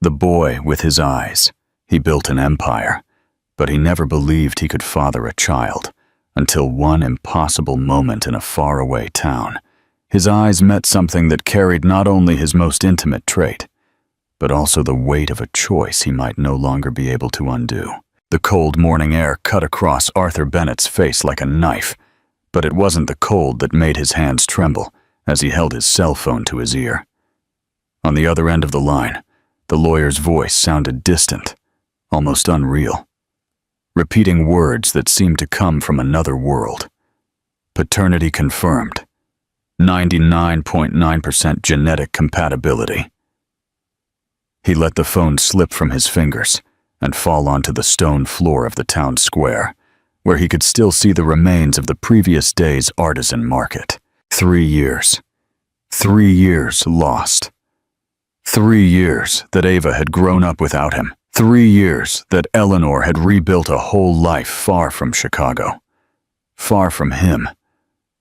The boy with his eyes. He built an empire, but he never believed he could father a child until one impossible moment in a faraway town. His eyes met something that carried not only his most intimate trait, but also the weight of a choice he might no longer be able to undo. The cold morning air cut across Arthur Bennett's face like a knife, but it wasn't the cold that made his hands tremble as he held his cell phone to his ear. On the other end of the line, the lawyer's voice sounded distant, almost unreal, repeating words that seemed to come from another world. Paternity confirmed. 99.9% genetic compatibility. He let the phone slip from his fingers and fall onto the stone floor of the town square, where he could still see the remains of the previous day's artisan market. 3 years. 3 years lost. 3 years that Ava had grown up without him. 3 years that Eleanor had rebuilt a whole life far from Chicago. Far from him.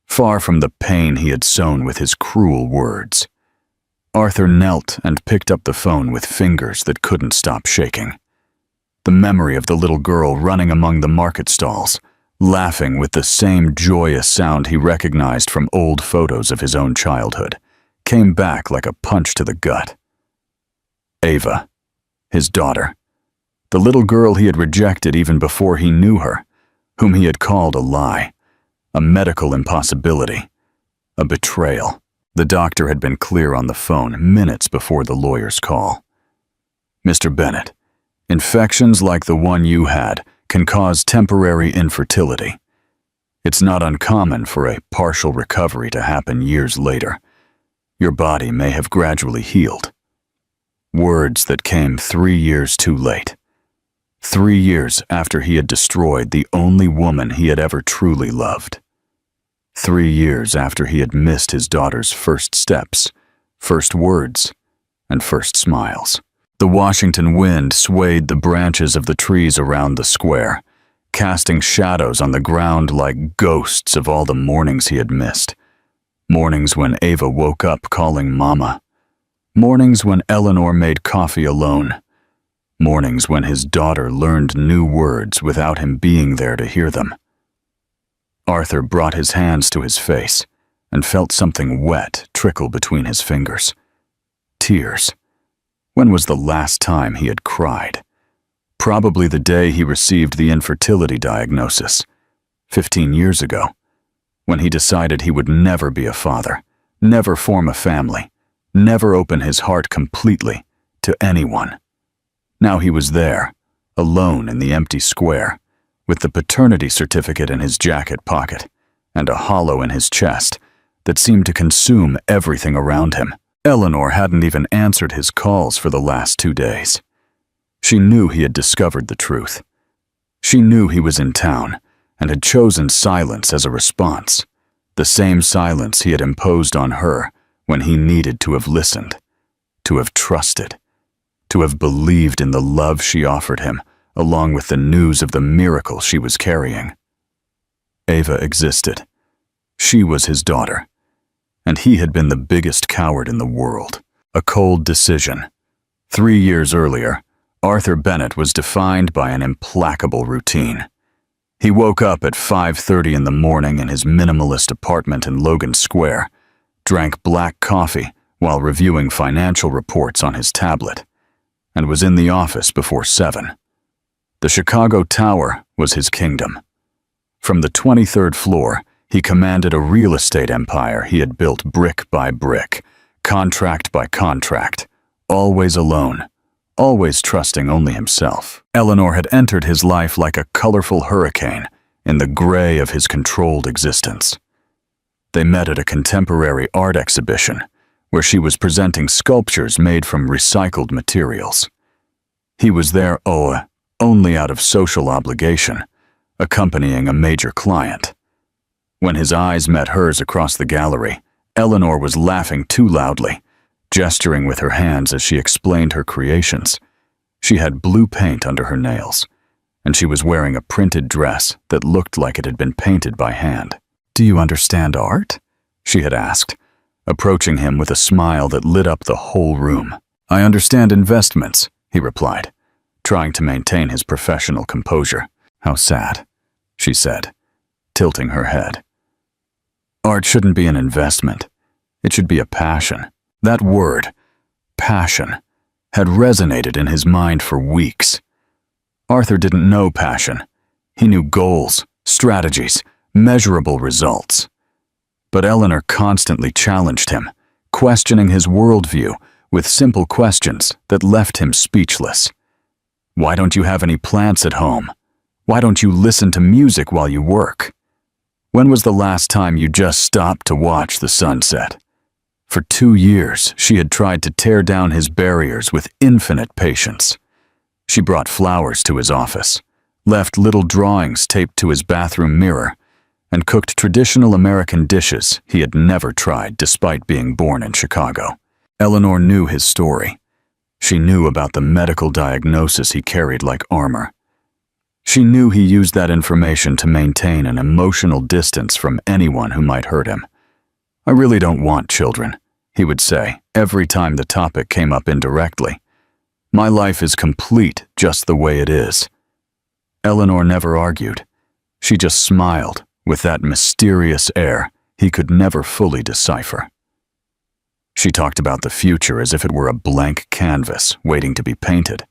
Far from the pain he had sown with his cruel words. Arthur knelt and picked up the phone with fingers that couldn't stop shaking. The memory of the little girl running among the market stalls, laughing with the same joyous sound he recognized from old photos of his own childhood, came back like a punch to the gut. Ava, his daughter, the little girl he had rejected even before he knew her, whom he had called a lie, a medical impossibility, a betrayal. The doctor had been clear on the phone minutes before the lawyer's call. Mr. Bennett, infections like the one you had can cause temporary infertility. It's not uncommon for a partial recovery to happen years later. Your body may have gradually healed. Words that came 3 years too late. 3 years after he had destroyed the only woman he had ever truly loved. 3 years after he had missed his daughter's first steps, first words, and first smiles. The Washington wind swayed the branches of the trees around the square, casting shadows on the ground like ghosts of all the mornings he had missed. Mornings when Ava woke up calling Mama. Mornings when Eleanor made coffee alone. Mornings when his daughter learned new words without him being there to hear them. Arthur brought his hands to his face and felt something wet trickle between his fingers. Tears. When was the last time he had cried? Probably the day he received the infertility diagnosis, 15 years ago, when he decided he would never be a father, never form a family, never open his heart completely to anyone. Now he was there, alone in the empty square, with the paternity certificate in his jacket pocket and a hollow in his chest that seemed to consume everything around him. Eleanor hadn't even answered his calls for the last 2 days. She knew he had discovered the truth. She knew he was in town and had chosen silence as a response, the same silence he had imposed on her when he needed to have listened, to have trusted, to have believed in the love she offered him, along with the news of the miracle she was carrying. Ava existed. She was his daughter, and he had been the biggest coward in the world. A cold decision. 3 years earlier, Arthur Bennett was defined by an implacable routine. He woke up at 5:30 in the morning in his minimalist apartment in Logan Square, drank black coffee while reviewing financial reports on his tablet, and was in the office before 7. The Chicago Tower was his kingdom. From the 23rd floor, he commanded a real estate empire he had built brick by brick, contract by contract, always alone, always trusting only himself. Eleanor had entered his life like a colorful hurricane in the gray of his controlled existence. They met at a contemporary art exhibition where she was presenting sculptures made from recycled materials. He was there, only out of social obligation, accompanying a major client. When his eyes met hers across the gallery, Eleanor was laughing too loudly, gesturing with her hands as she explained her creations. She had blue paint under her nails, and she was wearing a printed dress that looked like it had been painted by hand. "Do you understand art?" she had asked, approaching him with a smile that lit up the whole room. I understand investments, he replied, trying to maintain his professional composure. How sad, she said, tilting her head. Art shouldn't be an investment. It should be a passion. That word, passion, had resonated in his mind for weeks. Arthur didn't know passion. He knew goals, strategies, measurable results. But Eleanor constantly challenged him, questioning his worldview with simple questions that left him speechless. Why don't you have any plants at home? Why don't you listen to music while you work? When was the last time you just stopped to watch the sunset? For 2 years, she had tried to tear down his barriers with infinite patience. She brought flowers to his office, left little drawings taped to his bathroom mirror, and cooked traditional American dishes he had never tried despite being born in Chicago. Eleanor knew his story. She knew about the medical diagnosis he carried like armor. She knew he used that information to maintain an emotional distance from anyone who might hurt him. I really don't want children, he would say every time the topic came up indirectly. My life is complete just the way it is. Eleanor never argued. She just smiled with that mysterious air he could never fully decipher. She talked about the future as if it were a blank canvas waiting to be painted,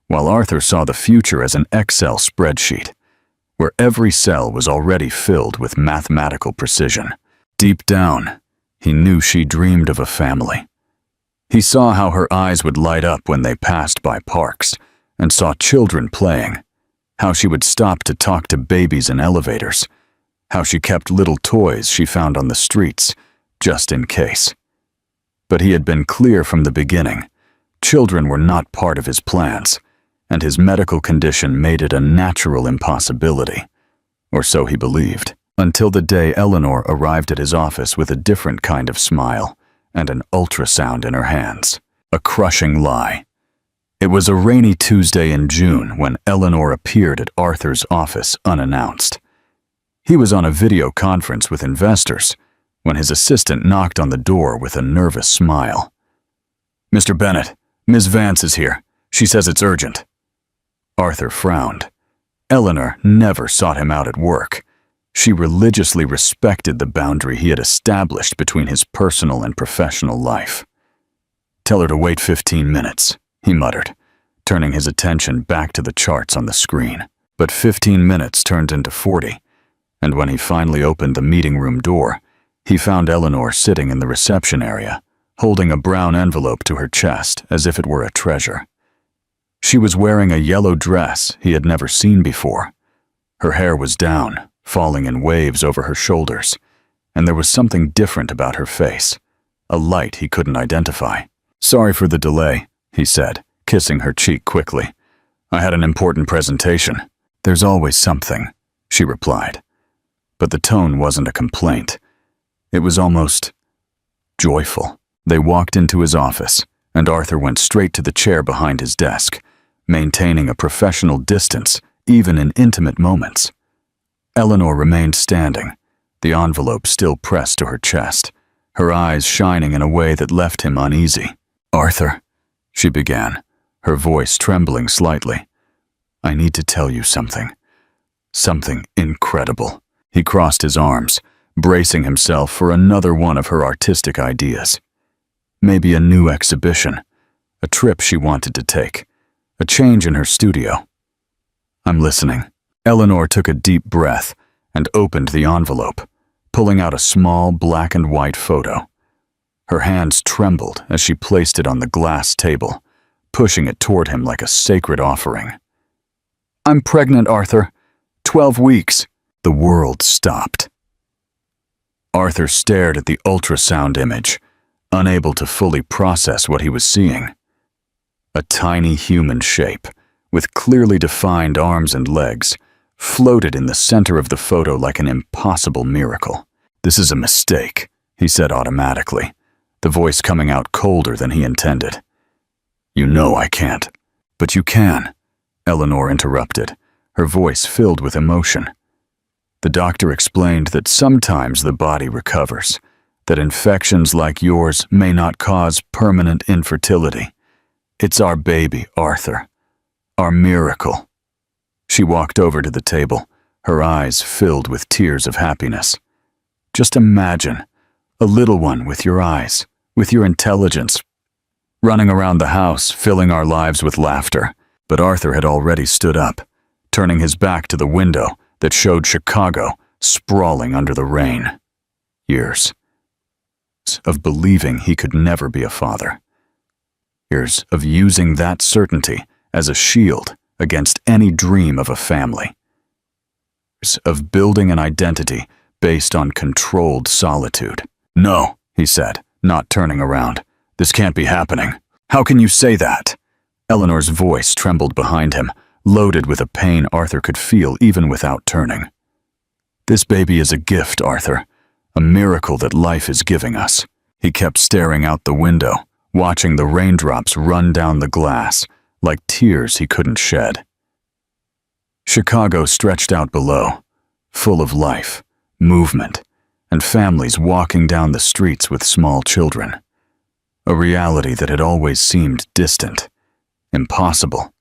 while Arthur saw the future as an Excel spreadsheet, where every cell was already filled with mathematical precision. Deep down, he knew she dreamed of a family. He saw how her eyes would light up when they passed by parks and saw children playing, how she would stop to talk to babies in elevators, how she kept little toys she found on the streets, just in case. But he had been clear from the beginning. Children were not part of his plans, and his medical condition made it a natural impossibility, or so he believed, until the day Eleanor arrived at his office with a different kind of smile and an ultrasound in her hands. A crushing lie. It was a rainy Tuesday in June when Eleanor appeared at Arthur's office unannounced. He was on a video conference with investors when his assistant knocked on the door with a nervous smile. Mr. Bennett, Ms. Vance is here. She says it's urgent. Arthur frowned. Eleanor never sought him out at work. She religiously respected the boundary he had established between his personal and professional life. Tell her to wait 15 minutes, he muttered, turning his attention back to the charts on the screen. But 15 minutes turned into 40, and when he finally opened the meeting room door, he found Eleanor sitting in the reception area, holding a brown envelope to her chest as if it were a treasure. She was wearing a yellow dress he had never seen before. Her hair was down, falling in waves over her shoulders, and there was something different about her face, a light he couldn't identify. Sorry for the delay, he said, kissing her cheek quickly. I had an important presentation. There's always something, she replied. But the tone wasn't a complaint. It was almost joyful. They walked into his office, and Arthur went straight to the chair behind his desk, maintaining a professional distance even in intimate moments. Eleanor remained standing, the envelope still pressed to her chest, her eyes shining in a way that left him uneasy. Arthur, she began, her voice trembling slightly. I need to tell you something. Something incredible. He crossed his arms, bracing himself for another one of her artistic ideas. Maybe a new exhibition, a trip she wanted to take, a change in her studio. I'm listening. Eleanor took a deep breath and opened the envelope, pulling out a small black and white photo. Her hands trembled as she placed it on the glass table, pushing it toward him like a sacred offering. I'm pregnant, Arthur. 12 weeks. The world stopped. Arthur stared at the ultrasound image, unable to fully process what he was seeing. A tiny human shape, with clearly defined arms and legs, floated in the center of the photo like an impossible miracle. This is a mistake, he said automatically, the voice coming out colder than he intended. You know I can't. But you can, Eleanor interrupted, her voice filled with emotion. The doctor explained that sometimes the body recovers, that infections like yours may not cause permanent infertility, It's our baby, Arthur. Our miracle. She walked over to the table, her eyes filled with tears of happiness. Just imagine, a little one with your eyes, with your intelligence, running around the house, filling our lives with laughter. But Arthur had already stood up, turning his back to the window that showed Chicago sprawling under the rain. Years of believing he could never be a father. Years of using that certainty as a shield against any dream of a family. Years of building an identity based on controlled solitude. "No," he said, not turning around. "This can't be happening." "How can you say that?" Eleanor's voice trembled behind him, loaded with a pain Arthur could feel even without turning. "This baby is a gift, Arthur, a miracle that life is giving us." He kept staring out the window, watching the raindrops run down the glass like tears he couldn't shed. Chicago stretched out below, full of life, movement, and families walking down the streets with small children. A reality that had always seemed distant, impossible,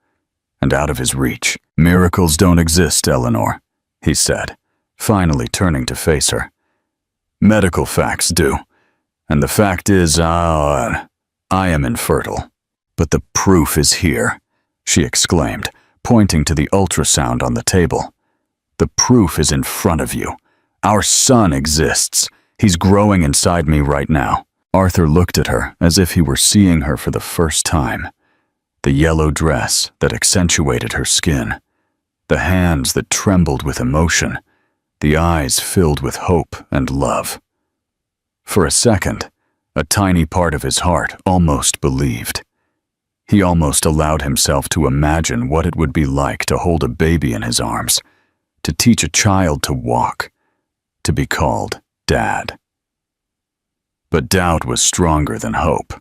and out of his reach. "Miracles don't exist, Eleanor," he said, finally turning to face her. "Medical facts do, and the fact is, I am infertile. But the proof is here," she exclaimed, pointing to the ultrasound on the table. "The proof is in front of you. Our son exists. He's growing inside me right now." Arthur looked at her as if he were seeing her for the first time. The yellow dress that accentuated her skin, the hands that trembled with emotion, the eyes filled with hope and love. For a second, a tiny part of his heart almost believed. He almost allowed himself to imagine what it would be like to hold a baby in his arms, to teach a child to walk, to be called Dad. But doubt was stronger than hope.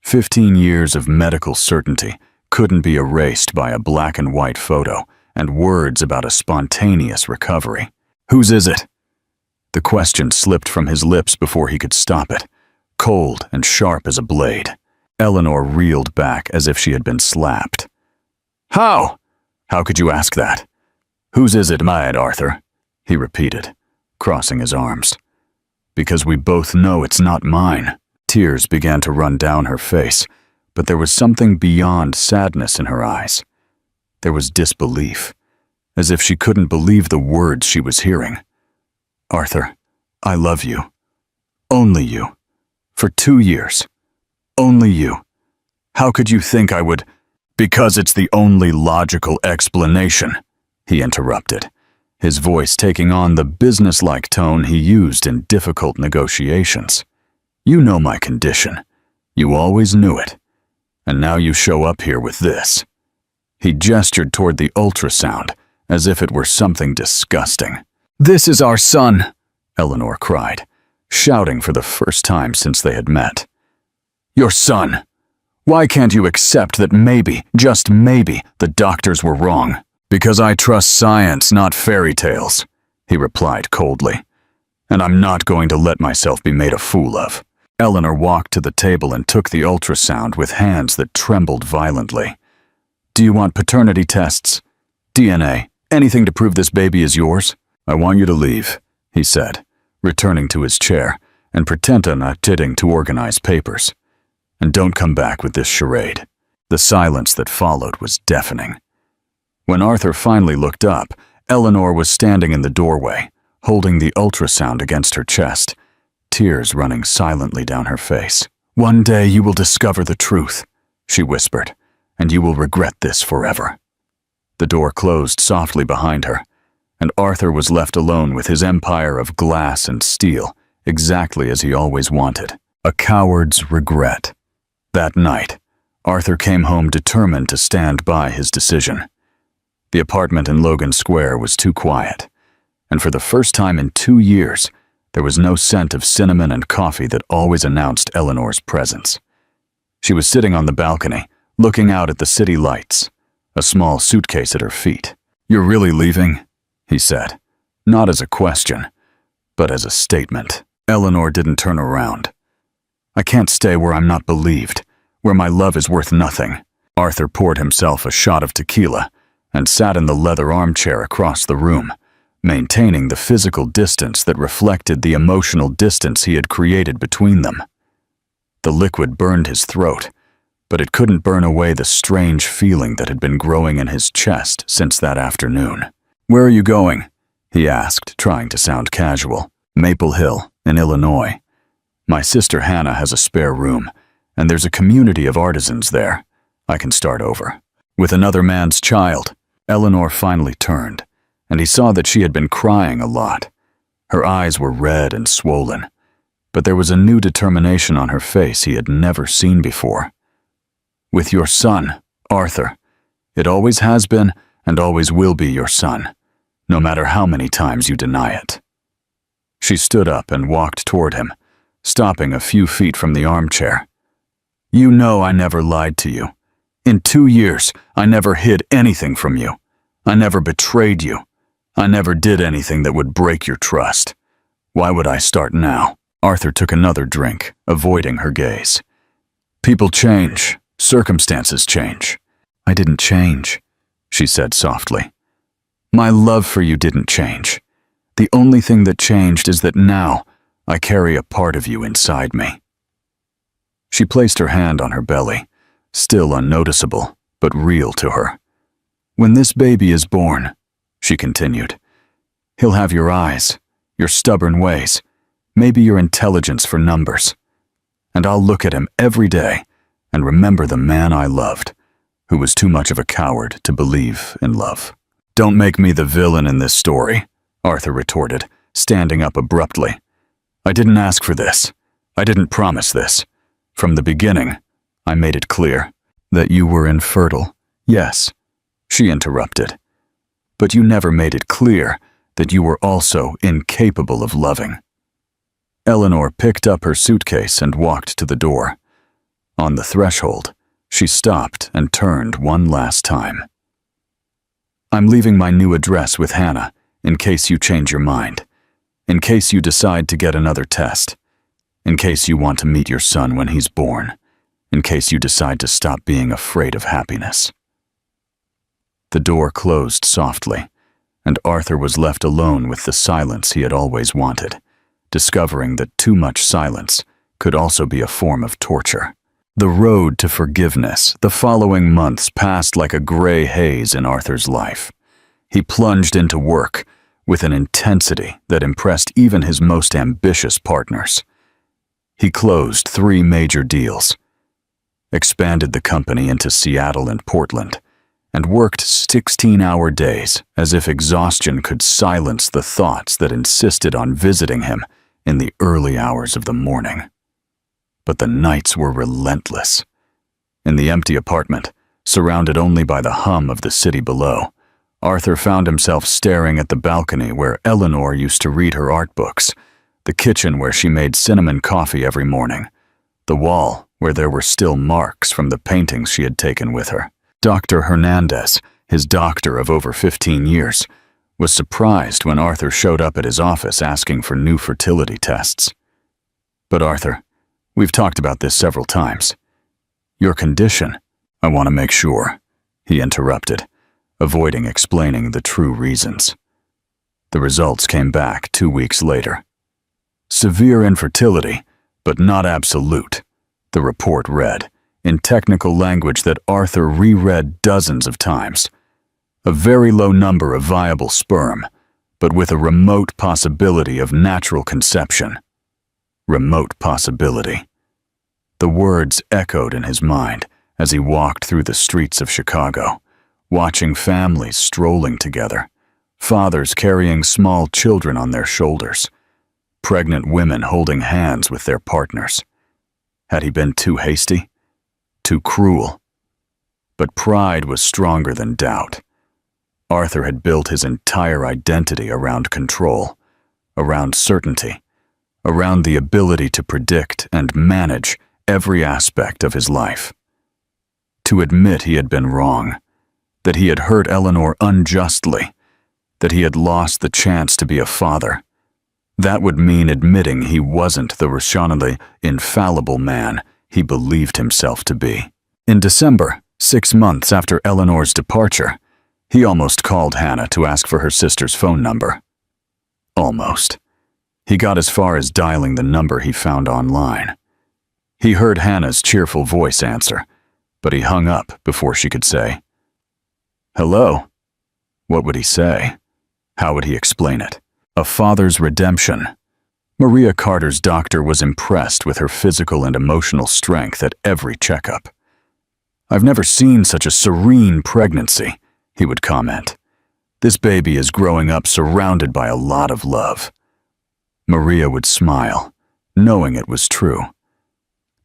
15 years of medical certainty couldn't be erased by a black and white photo and words about a spontaneous recovery. "Whose is it?" The question slipped from his lips before he could stop it, cold and sharp as a blade. Eleanor reeled back as if she had been slapped. "How? How could you ask that?" "Whose is it, mine, Arthur?" he repeated, crossing his arms. "Because we both know it's not mine." Tears began to run down her face, but there was something beyond sadness in her eyes. There was disbelief, as if she couldn't believe the words she was hearing. "Arthur, I love you. Only you. For 2 years. Only you. How could you think I would—" "Because it's the only logical explanation," he interrupted, his voice taking on the businesslike tone he used in difficult negotiations. "You know my condition. You always knew it. And now you show up here with this." He gestured toward the ultrasound, as if it were something disgusting. "This is our son," Eleanor cried, shouting for the first time since they had met. "Your son. Why can't you accept that maybe, just maybe, the doctors were wrong?" "Because I trust science, not fairy tales," he replied coldly. "And I'm not going to let myself be made a fool of." Eleanor walked to the table and took the ultrasound with hands that trembled violently. "Do you want paternity tests? DNA? Anything to prove this baby is yours?" "I want you to leave," he said, returning to his chair and pretending to organize papers. "And don't come back with this charade." The silence that followed was deafening. When Arthur finally looked up, Eleanor was standing in the doorway, holding the ultrasound against her chest, tears running silently down her face. "One day you will discover the truth," she whispered, "and you will regret this forever." The door closed softly behind her, and Arthur was left alone with his empire of glass and steel, exactly as he always wanted. A coward's regret. That night, Arthur came home determined to stand by his decision. The apartment in Logan Square was too quiet, and for the first time in 2 years, there was no scent of cinnamon and coffee that always announced Eleanor's presence. She was sitting on the balcony, looking out at the city lights, a small suitcase at her feet. "You're really leaving?" he said, not as a question, but as a statement. Eleanor didn't turn around. "I can't stay where I'm not believed, where my love is worth nothing." Arthur poured himself a shot of tequila and sat in the leather armchair across the room, maintaining the physical distance that reflected the emotional distance he had created between them. The liquid burned his throat, but it couldn't burn away the strange feeling that had been growing in his chest since that afternoon. "Where are you going?" he asked, trying to sound casual. "Maple Hill, in Illinois. My sister Hannah has a spare room, and there's a community of artisans there. I can start over." With another man's child, Eleanor finally turned, and he saw that she had been crying a lot. Her eyes were red and swollen, but there was a new determination on her face he had never seen before. "With your son, Arthur. It always has been and always will be your son, no matter how many times you deny it." She stood up and walked toward him, stopping a few feet from the armchair. "You know I never lied to you. In 2 years, I never hid anything from you. I never betrayed you. I never did anything that would break your trust. Why would I start now?" Arthur took another drink, avoiding her gaze. "People change. Circumstances change." "I didn't change," she said softly. "My love for you didn't change. The only thing that changed is that now I carry a part of you inside me." She placed her hand on her belly, still unnoticeable, but real to her. "When this baby is born," she continued, "he'll have your eyes, your stubborn ways, maybe your intelligence for numbers. And I'll look at him every day and remember the man I loved, who was too much of a coward to believe in love." "Don't make me the villain in this story," Arthur retorted, standing up abruptly. "I didn't ask for this. I didn't promise this. From the beginning, I made it clear that you were infertile." "Yes," she interrupted. "But you never made it clear that you were also incapable of loving." Eleanor picked up her suitcase and walked to the door. On the threshold, she stopped and turned one last time. "I'm leaving my new address with Hannah, in case you change your mind, in case you decide to get another test, in case you want to meet your son when he's born, in case you decide to stop being afraid of happiness." The door closed softly, and Arthur was left alone with the silence he had always wanted, discovering that too much silence could also be a form of torture. The road to forgiveness, the following months passed like a gray haze in Arthur's life. He plunged into work with an intensity that impressed even his most ambitious partners. He closed 3 major deals, expanded the company into Seattle and Portland, and worked 16-hour days as if exhaustion could silence the thoughts that insisted on visiting him in the early hours of the morning. But the nights were relentless. In the empty apartment, surrounded only by the hum of the city below, Arthur found himself staring at the balcony where Eleanor used to read her art books, the kitchen where she made cinnamon coffee every morning, the wall where there were still marks from the paintings she had taken with her. Dr. Hernandez, his doctor of over 15 years, was surprised when Arthur showed up at his office asking for new fertility tests. "But Arthur, we've talked about this several times. Your condition, I want to make sure," he interrupted, avoiding explaining the true reasons. The results came back 2 weeks later. "Severe infertility, but not absolute," the report read, in technical language that Arthur reread dozens of times. "A very low number of viable sperm, but with a remote possibility of natural conception." Remote possibility. The words echoed in his mind as he walked through the streets of Chicago, watching families strolling together, fathers carrying small children on their shoulders, pregnant women holding hands with their partners. Had he been too hasty? Too cruel? But pride was stronger than doubt. Arthur had built his entire identity around control, around certainty, around the ability to predict and manage every aspect of his life. To admit he had been wrong, that he had hurt Eleanor unjustly, that he had lost the chance to be a father, that would mean admitting he wasn't the rationally infallible man he believed himself to be. In December, 6 months after Eleanor's departure, he almost called Hannah to ask for her sister's phone number. Almost. He got as far as dialing the number he found online. He heard Hannah's cheerful voice answer, but he hung up before she could say, "Hello." What would he say? How would he explain it? A father's redemption. Maria Carter's doctor was impressed with her physical and emotional strength at every checkup. "I've never seen such a serene pregnancy," he would comment. "This baby is growing up surrounded by a lot of love." Maria would smile, knowing it was true.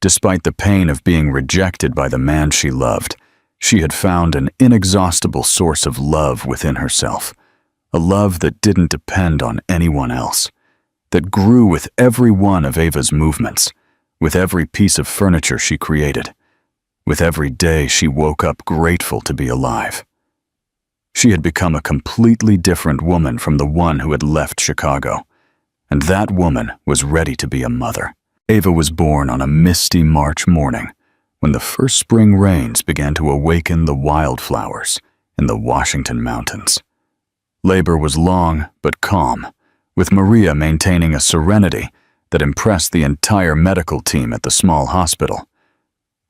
Despite the pain of being rejected by the man she loved, she had found an inexhaustible source of love within herself, a love that didn't depend on anyone else, that grew with every one of Ava's movements, with every piece of furniture she created, with every day she woke up grateful to be alive. She had become a completely different woman from the one who had left Chicago, and that woman was ready to be a mother. Ava was born on a misty March morning when the first spring rains began to awaken the wildflowers in the Washington mountains. Labor was long but calm, with Maria maintaining a serenity that impressed the entire medical team at the small hospital.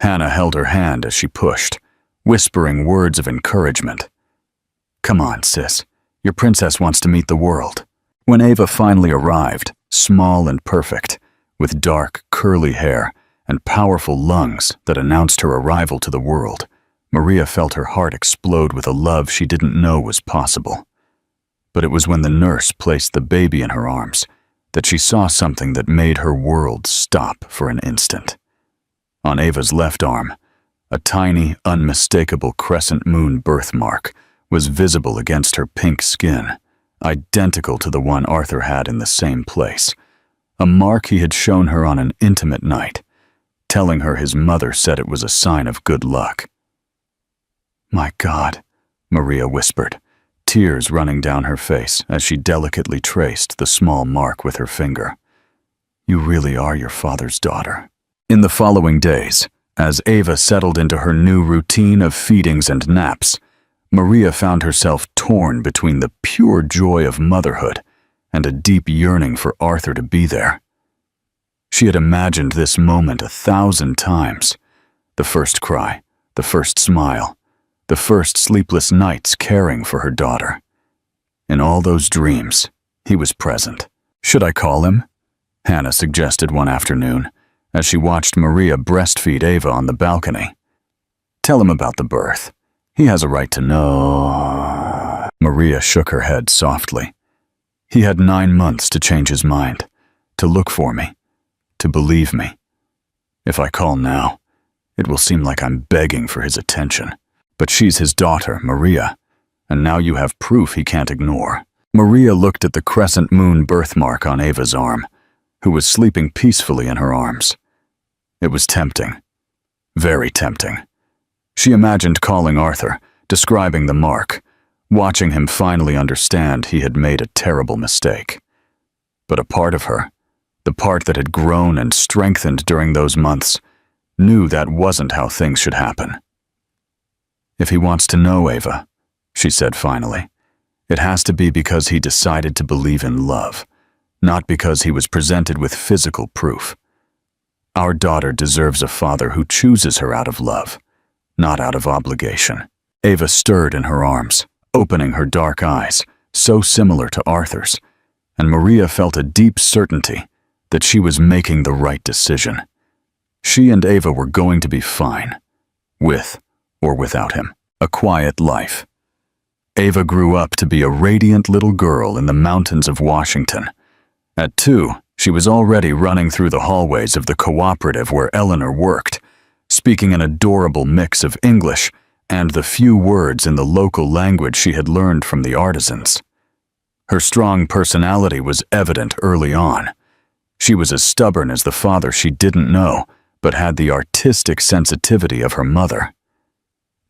Hannah held her hand as she pushed, whispering words of encouragement. "Come on, sis. Your princess wants to meet the world." When Ava finally arrived, small and perfect, with dark, curly hair and powerful lungs that announced her arrival to the world, Maria felt her heart explode with a love she didn't know was possible. But it was when the nurse placed the baby in her arms that she saw something that made her world stop for an instant. On Ava's left arm, a tiny, unmistakable crescent moon birthmark was visible against her pink skin, identical to the one Arthur had in the same place, a mark he had shown her on an intimate night, telling her his mother said it was a sign of good luck. "My God," Maria whispered, tears running down her face as she delicately traced the small mark with her finger. "You really are your father's daughter." In the following days, as Ava settled into her new routine of feedings and naps, Maria found herself torn between the pure joy of motherhood and a deep yearning for Arthur to be there. She had imagined this moment 1,000 times. The first cry, the first smile, the first sleepless nights caring for her daughter. In all those dreams, he was present. "Should I call him?" Hannah suggested one afternoon, as she watched Maria breastfeed Ava on the balcony. "Tell him about the birth. He has a right to know." Maria shook her head softly. "He had 9 months to change his mind, to look for me, to believe me. If I call now, it will seem like I'm begging for his attention. But she's his daughter, Maria, and now you have proof he can't ignore." Maria looked at the crescent moon birthmark on Ava's arm, who was sleeping peacefully in her arms. It was tempting. Very tempting. She imagined calling Arthur, describing the mark, watching him finally understand he had made a terrible mistake. But a part of her, the part that had grown and strengthened during those months, knew that wasn't how things should happen. "If he wants to know, Ava," she said finally, "it has to be because he decided to believe in love, not because he was presented with physical proof. Our daughter deserves a father who chooses her out of love, not out of obligation." Ava stirred in her arms, opening her dark eyes, so similar to Arthur's, and Maria felt a deep certainty that she was making the right decision. She and Ava were going to be fine, with or without him, a quiet life. Ava grew up to be a radiant little girl in the mountains of Washington. At 2, she was already running through the hallways of the cooperative where Eleanor worked, speaking an adorable mix of English and the few words in the local language she had learned from the artisans. Her strong personality was evident early on. She was as stubborn as the father she didn't know, but had the artistic sensitivity of her mother.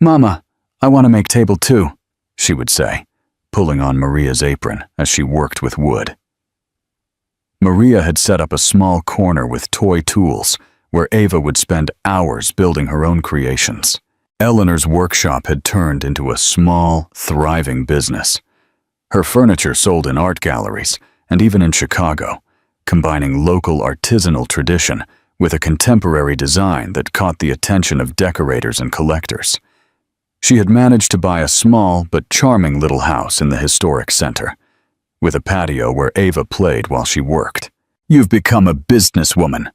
"Mama, I want to make table 2, she would say, pulling on Maria's apron as she worked with wood. Maria had set up a small corner with toy tools where Ava would spend hours building her own creations. Eleanor's workshop had turned into a small, thriving business. Her furniture sold in art galleries and even in Chicago, combining local artisanal tradition with a contemporary design that caught the attention of decorators and collectors. She had managed to buy a small but charming little house in the historic center, with a patio where Ava played while she worked. "You've become a businesswoman,"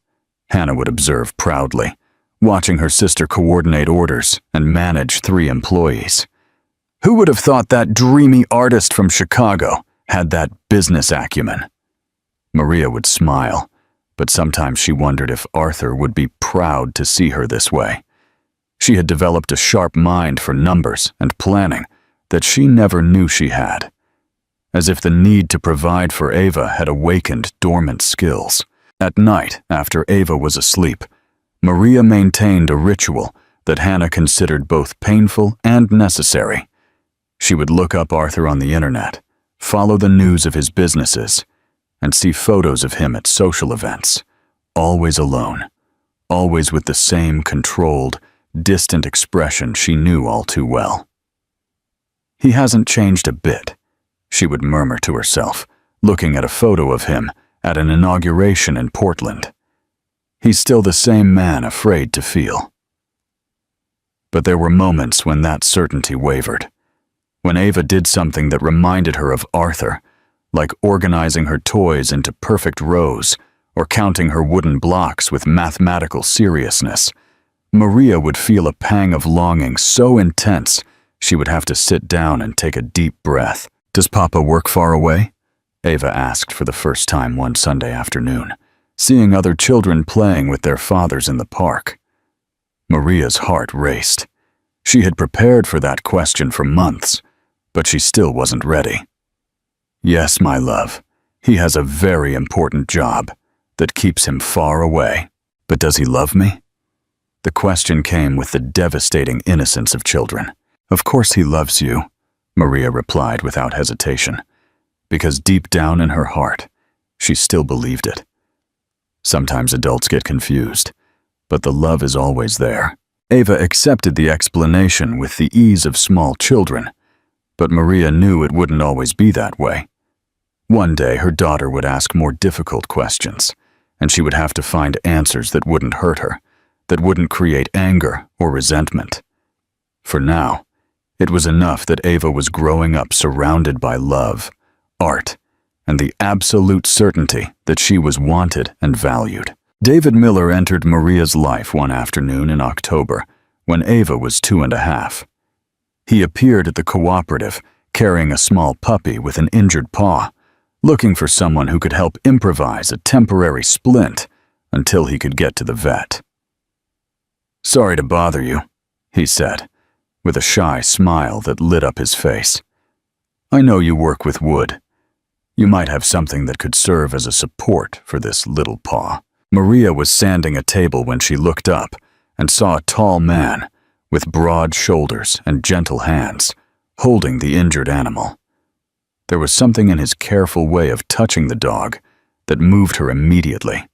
Hannah would observe proudly, watching her sister coordinate orders and manage 3 employees. "Who would have thought that dreamy artist from Chicago had that business acumen?" Maria would smile, but sometimes she wondered if Arthur would be proud to see her this way. She had developed a sharp mind for numbers and planning that she never knew she had, as if the need to provide for Ava had awakened dormant skills. At night, after Ava was asleep, Maria maintained a ritual that Hannah considered both painful and necessary. She would look up Arthur on the internet, follow the news of his businesses, and see photos of him at social events, always alone, always with the same controlled, distant expression she knew all too well. "He hasn't changed a bit," she would murmur to herself, looking at a photo of him at an inauguration in Portland. "He's still the same man afraid to feel." But there were moments when that certainty wavered. When Ava did something that reminded her of Arthur, like organizing her toys into perfect rows or counting her wooden blocks with mathematical seriousness, Maria would feel a pang of longing so intense she would have to sit down and take a deep breath. "Does Papa work far away?" Ava asked for the first time one Sunday afternoon, seeing other children playing with their fathers in the park. Maria's heart raced. She had prepared for that question for months, but she still wasn't ready. "Yes, my love, he has a very important job that keeps him far away. But does he love me?" The question came with the devastating innocence of children. "Of course he loves you," Maria replied without hesitation, because deep down in her heart, she still believed it. Sometimes adults get confused, but the love is always there. Ava accepted the explanation with the ease of small children, but Maria knew it wouldn't always be that way. One day, her daughter would ask more difficult questions, and she would have to find answers that wouldn't hurt her, that wouldn't create anger or resentment. For now, it was enough that Ava was growing up surrounded by love, art, and the absolute certainty that she was wanted and valued. David Miller entered Maria's life one afternoon in October, when Ava was 2.5. He appeared at the cooperative, carrying a small puppy with an injured paw, looking for someone who could help improvise a temporary splint until he could get to the vet. "Sorry to bother you," he said, with a shy smile that lit up his face. "I know you work with wood. You might have something that could serve as a support for this little paw." Maria was sanding a table when she looked up and saw a tall man with broad shoulders and gentle hands holding the injured animal. There was something in his careful way of touching the dog that moved her immediately.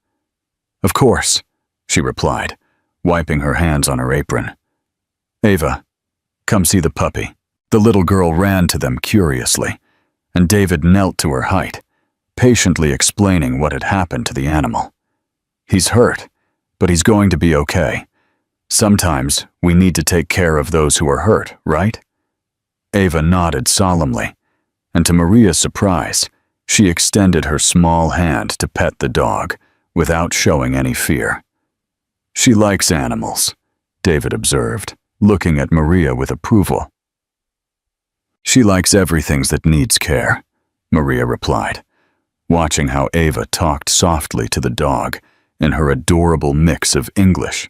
"Of course," she replied, wiping her hands on her apron. "Ava, come see the puppy." The little girl ran to them curiously, and David knelt to her height, patiently explaining what had happened to the animal. "He's hurt, but he's going to be okay. Sometimes we need to take care of those who are hurt, right?" Ava nodded solemnly, and to Maria's surprise, she extended her small hand to pet the dog without showing any fear. "She likes animals," David observed, looking at Maria with approval. "She likes everything that needs care," Maria replied, watching how Ava talked softly to the dog in her adorable mix of English.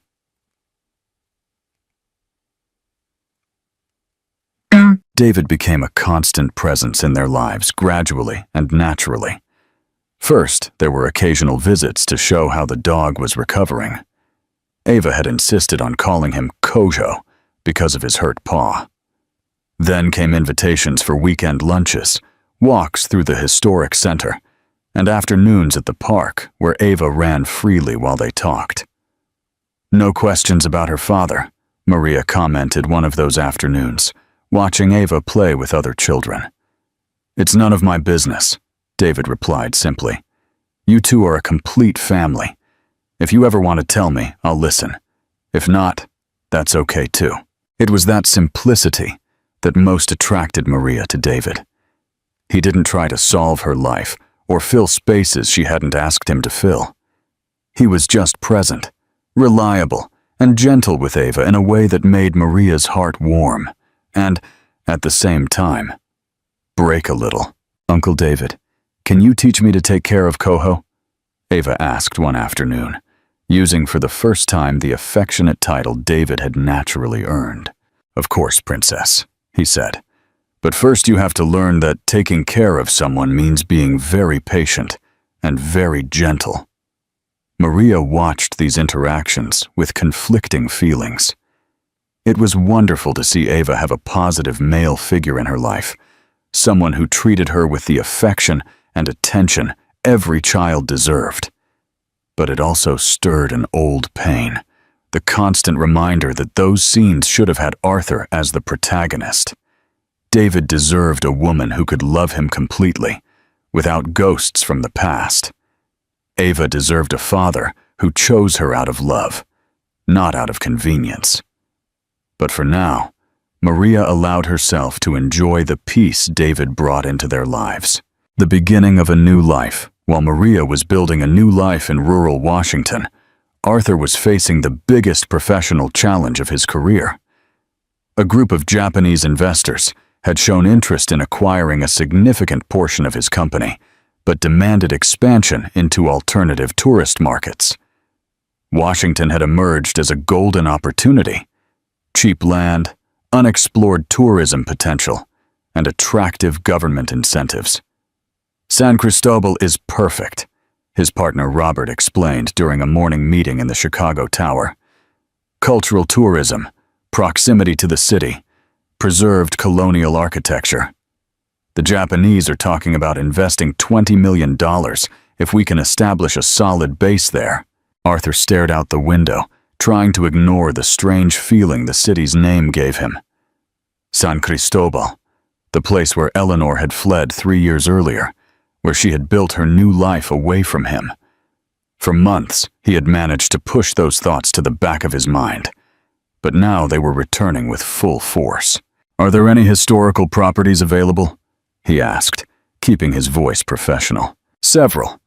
David became a constant presence in their lives gradually and naturally. First, there were occasional visits to show how the dog was recovering. Ava had insisted on calling him Kojo because of his hurt paw. Then came invitations for weekend lunches, walks through the historic center, and afternoons at the park where Ava ran freely while they talked. No questions about her father, Maria commented one of those afternoons, watching Ava play with other children. It's none of my business, David replied simply. You two are a complete family. If you ever want to tell me, I'll listen. If not, that's okay too. It was that simplicity that most attracted Maria to David. He didn't try to solve her life or fill spaces she hadn't asked him to fill. He was just present, reliable, and gentle with Ava in a way that made Maria's heart warm and, at the same time, break a little. Uncle David, can you teach me to take care of Coho? Ava asked one afternoon, using for the first time the affectionate title David had naturally earned. Of course, Princess, he said. But first you have to learn that taking care of someone means being very patient and very gentle. Maria watched these interactions with conflicting feelings. It was wonderful to see Ava have a positive male figure in her life, someone who treated her with the affection and attention every child deserved. But it also stirred an old pain, the constant reminder that those scenes should have had Arthur as the protagonist. David deserved a woman who could love him completely, without ghosts from the past. Ava deserved a father who chose her out of love, not out of convenience. But for now, Maria allowed herself to enjoy the peace David brought into their lives. The beginning of a new life. While Maria was building a new life in rural Washington, Arthur was facing the biggest professional challenge of his career. A group of Japanese investors had shown interest in acquiring a significant portion of his company, but demanded expansion into alternative tourist markets. Washington had emerged as a golden opportunity: cheap land, unexplored tourism potential, and attractive government incentives. San Cristobal is perfect, his partner Robert explained during a morning meeting in the Chicago Tower. Cultural tourism, proximity to the city, preserved colonial architecture. The Japanese are talking about investing $20 million if we can establish a solid base there. Arthur stared out the window, trying to ignore the strange feeling the city's name gave him. San Cristobal, the place where Eleanor had fled 3 years earlier, where she had built her new life away from him. For months, he had managed to push those thoughts to the back of his mind, but now they were returning with full force. Are there any historical properties available? He asked, keeping his voice professional. Several.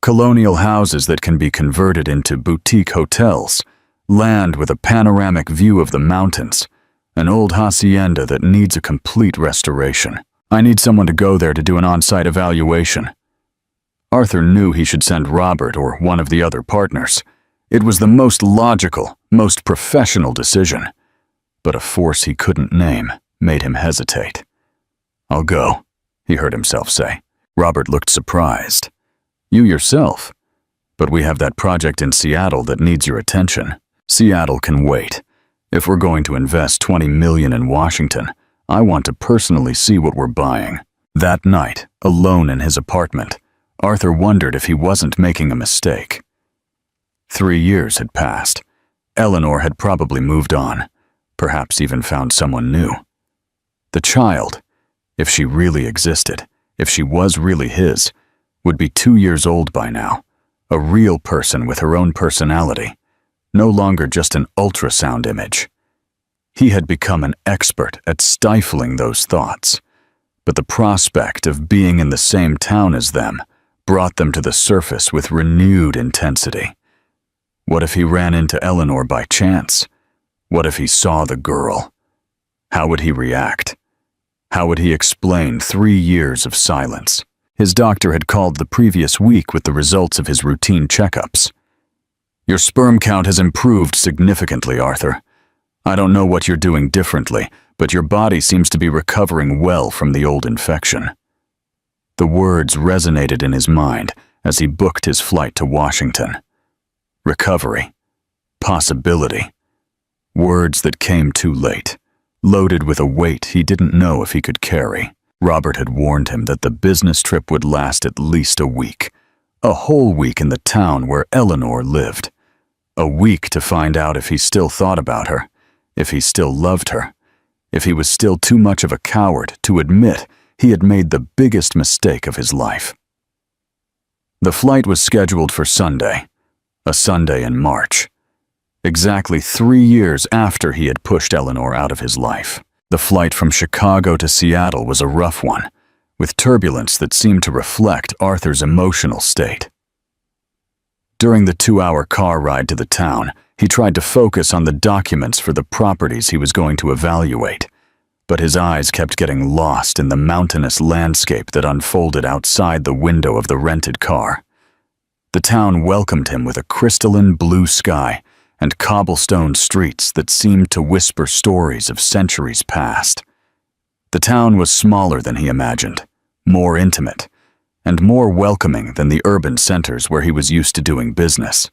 Colonial houses that can be converted into boutique hotels, land with a panoramic view of the mountains, an old hacienda that needs a complete restoration. I need someone to go there to do an on-site evaluation. Arthur knew he should send Robert or one of the other partners. It was the most logical, most professional decision. But a force he couldn't name made him hesitate. I'll go, he heard himself say. Robert looked surprised. You yourself? But we have that project in Seattle that needs your attention. Seattle can wait. If we're going to invest $20 million in Washington, I want to personally see what we're buying. That night, alone in his apartment, Arthur wondered if he wasn't making a mistake. 3 years had passed. Eleanor had probably moved on, perhaps even found someone new. The child, if she really existed, if she was really his, would be 2 years old by now, a real person with her own personality, no longer just an ultrasound image. He had become an expert at stifling those thoughts, but the prospect of being in the same town as them brought them to the surface with renewed intensity. What if he ran into Eleanor by chance? What if he saw the girl? How would he react? How would he explain 3 years of silence? His doctor had called the previous week with the results of his routine checkups. Your sperm count has improved significantly, Arthur. I don't know what you're doing differently, but your body seems to be recovering well from the old infection. The words resonated in his mind as he booked his flight to Washington. Recovery. Possibility. Words that came too late, loaded with a weight he didn't know if he could carry. Robert had warned him that the business trip would last at least a week. A whole week in the town where Eleanor lived. A week to find out if he still thought about her, if he still loved her, if he was still too much of a coward to admit he had made the biggest mistake of his life. The flight was scheduled for Sunday, a Sunday in March, exactly 3 years after he had pushed Eleanor out of his life. The flight from Chicago to Seattle was a rough one, with turbulence that seemed to reflect Arthur's emotional state. During the 2-hour car ride to the town, he tried to focus on the documents for the properties he was going to evaluate, but his eyes kept getting lost in the mountainous landscape that unfolded outside the window of the rented car. The town welcomed him with a crystalline blue sky and cobblestone streets that seemed to whisper stories of centuries past. The town was smaller than he imagined, more intimate, and more welcoming than the urban centers where he was used to doing business.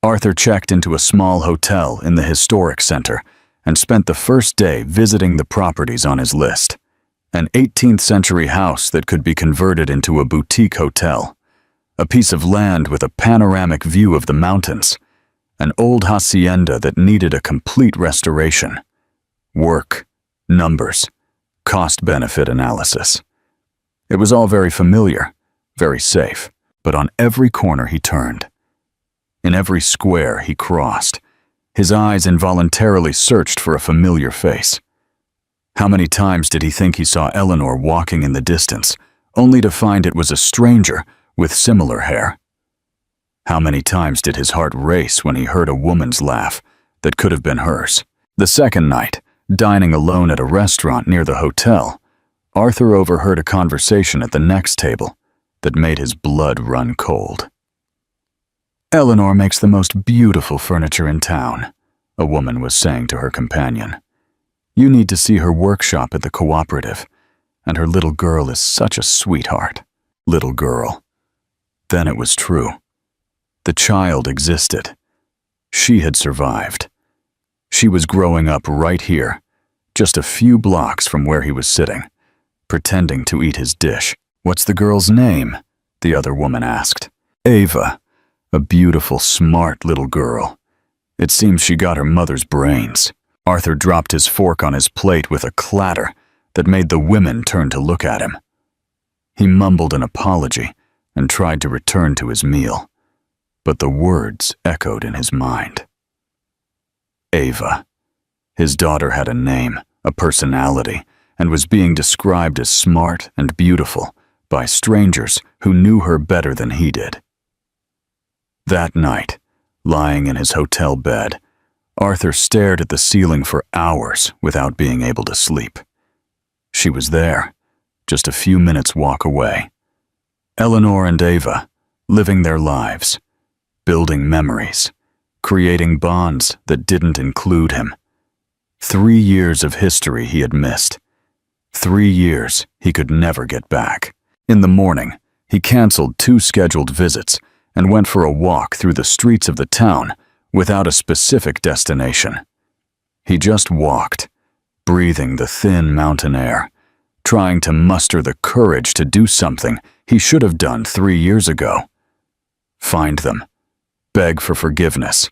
Arthur checked into a small hotel in the historic center and spent the first day visiting the properties on his list. An 18th century house that could be converted into a boutique hotel, a piece of land with a panoramic view of the mountains, an old hacienda that needed a complete restoration. Work, numbers, cost-benefit analysis. It was all very familiar, very safe, but on every corner he turned, in every square he crossed, his eyes involuntarily searched for a familiar face. How many times did he think he saw Eleanor walking in the distance, only to find it was a stranger with similar hair? How many times did his heart race when he heard a woman's laugh that could have been hers? The second night, dining alone at a restaurant near the hotel, Arthur overheard a conversation at the next table that made his blood run cold. "Eleanor makes the most beautiful furniture in town," a woman was saying to her companion. "You need to see her workshop at the cooperative, and her little girl is such a sweetheart." Little girl. Then it was true. The child existed. She had survived. She was growing up right here, just a few blocks from where he was sitting, pretending to eat his dish. "What's the girl's name?" the other woman asked. "Ava. A beautiful, smart little girl. It seems she got her mother's brains." Arthur dropped his fork on his plate with a clatter that made the women turn to look at him. He mumbled an apology and tried to return to his meal, but the words echoed in his mind. Ava. His daughter had a name, a personality, and was being described as smart and beautiful by strangers who knew her better than he did. That night, lying in his hotel bed, Arthur stared at the ceiling for hours without being able to sleep. She was there, just a few minutes' walk away. Eleanor and Ava, living their lives, building memories, creating bonds that didn't include him. 3 years of history he had missed. 3 years he could never get back. In the morning, he canceled 2 scheduled visits and went for a walk through the streets of the town without a specific destination. He just walked, breathing the thin mountain air, trying to muster the courage to do something he should have done 3 years ago. Find them, beg for forgiveness,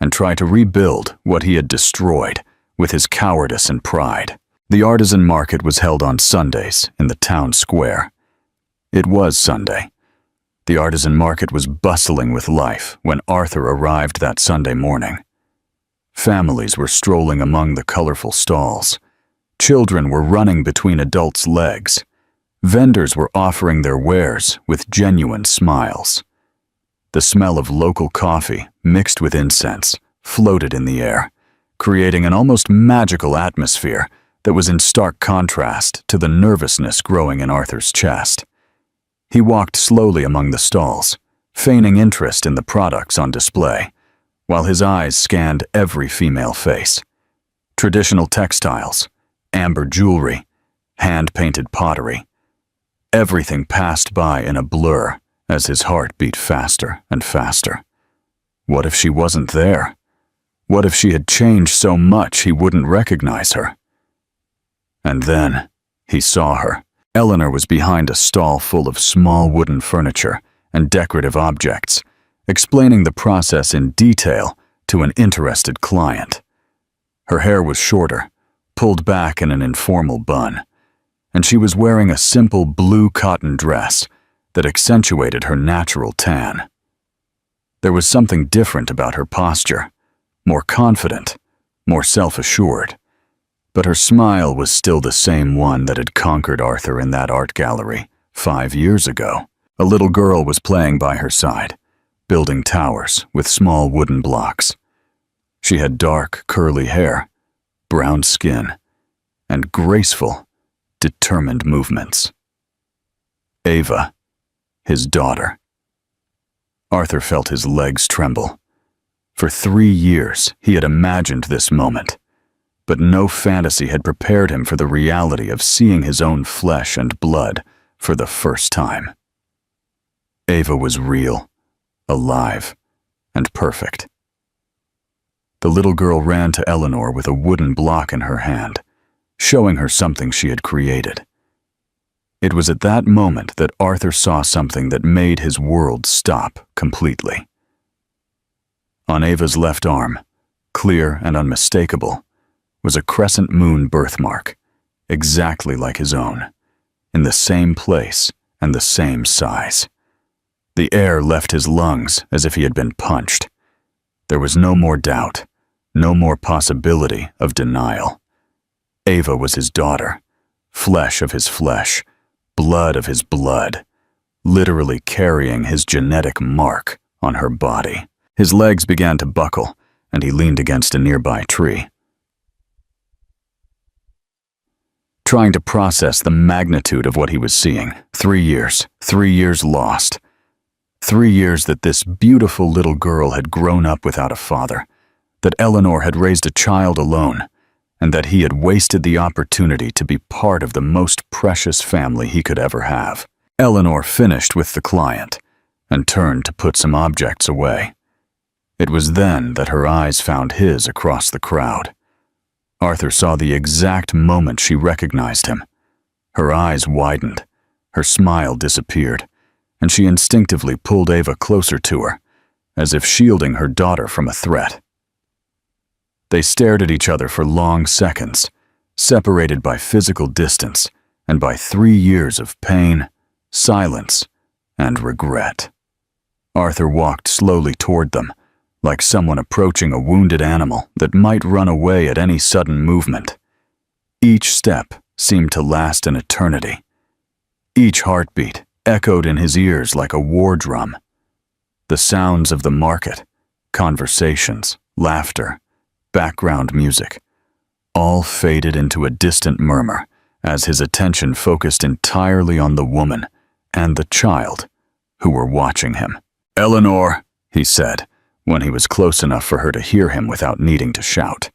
and try to rebuild what he had destroyed with his cowardice and pride. The artisan market was held on Sundays in the town square. It was Sunday. The artisan market was bustling with life when Arthur arrived that Sunday morning. Families were strolling among the colorful stalls. Children were running between adults' legs. Vendors were offering their wares with genuine smiles. The smell of local coffee, mixed with incense, floated in the air, creating an almost magical atmosphere that was in stark contrast to the nervousness growing in Arthur's chest. He walked slowly among the stalls, feigning interest in the products on display, while his eyes scanned every female face. Traditional textiles, amber jewelry, hand-painted pottery. Everything passed by in a blur as his heart beat faster and faster. What if she wasn't there? What if she had changed so much he wouldn't recognize her? And then he saw her. Eleanor was behind a stall full of small wooden furniture and decorative objects, explaining the process in detail to an interested client. Her hair was shorter, pulled back in an informal bun, and she was wearing a simple blue cotton dress that accentuated her natural tan. There was something different about her posture, more confident, more self-assured, but her smile was still the same one that had conquered Arthur in that art gallery 5 years ago. A little girl was playing by her side, building towers with small wooden blocks. She had dark, curly hair, brown skin, and graceful, determined movements. Ava, his daughter. Arthur felt his legs tremble. For 3 years, he had imagined this moment, but no fantasy had prepared him for the reality of seeing his own flesh and blood for the first time. Ava was real, alive, and perfect. The little girl ran to Eleanor with a wooden block in her hand, showing her something she had created. It was at that moment that Arthur saw something that made his world stop completely. On Ava's left arm, clear and unmistakable, was a crescent moon birthmark, exactly like his own, in the same place and the same size. The air left his lungs as if he had been punched. There was no more doubt, no more possibility of denial. Ava was his daughter, flesh of his flesh, blood of his blood, literally carrying his genetic mark on her body. His legs began to buckle, and he leaned against a nearby tree, trying to process the magnitude of what he was seeing. 3 years, 3 years lost. 3 years that this beautiful little girl had grown up without a father, that Eleanor had raised a child alone, and that he had wasted the opportunity to be part of the most precious family he could ever have. Eleanor finished with the client and turned to put some objects away. It was then that her eyes found his across the crowd. Arthur saw the exact moment she recognized him. Her eyes widened, her smile disappeared, and she instinctively pulled Ava closer to her, as if shielding her daughter from a threat. They stared at each other for long seconds, separated by physical distance and by 3 years of pain, silence, and regret. Arthur walked slowly toward them, like someone approaching a wounded animal that might run away at any sudden movement. Each step seemed to last an eternity. Each heartbeat echoed in his ears like a war drum. The sounds of the market, conversations, laughter, background music, all faded into a distant murmur as his attention focused entirely on the woman and the child who were watching him. "Eleanor," he said, when he was close enough for her to hear him without needing to shout.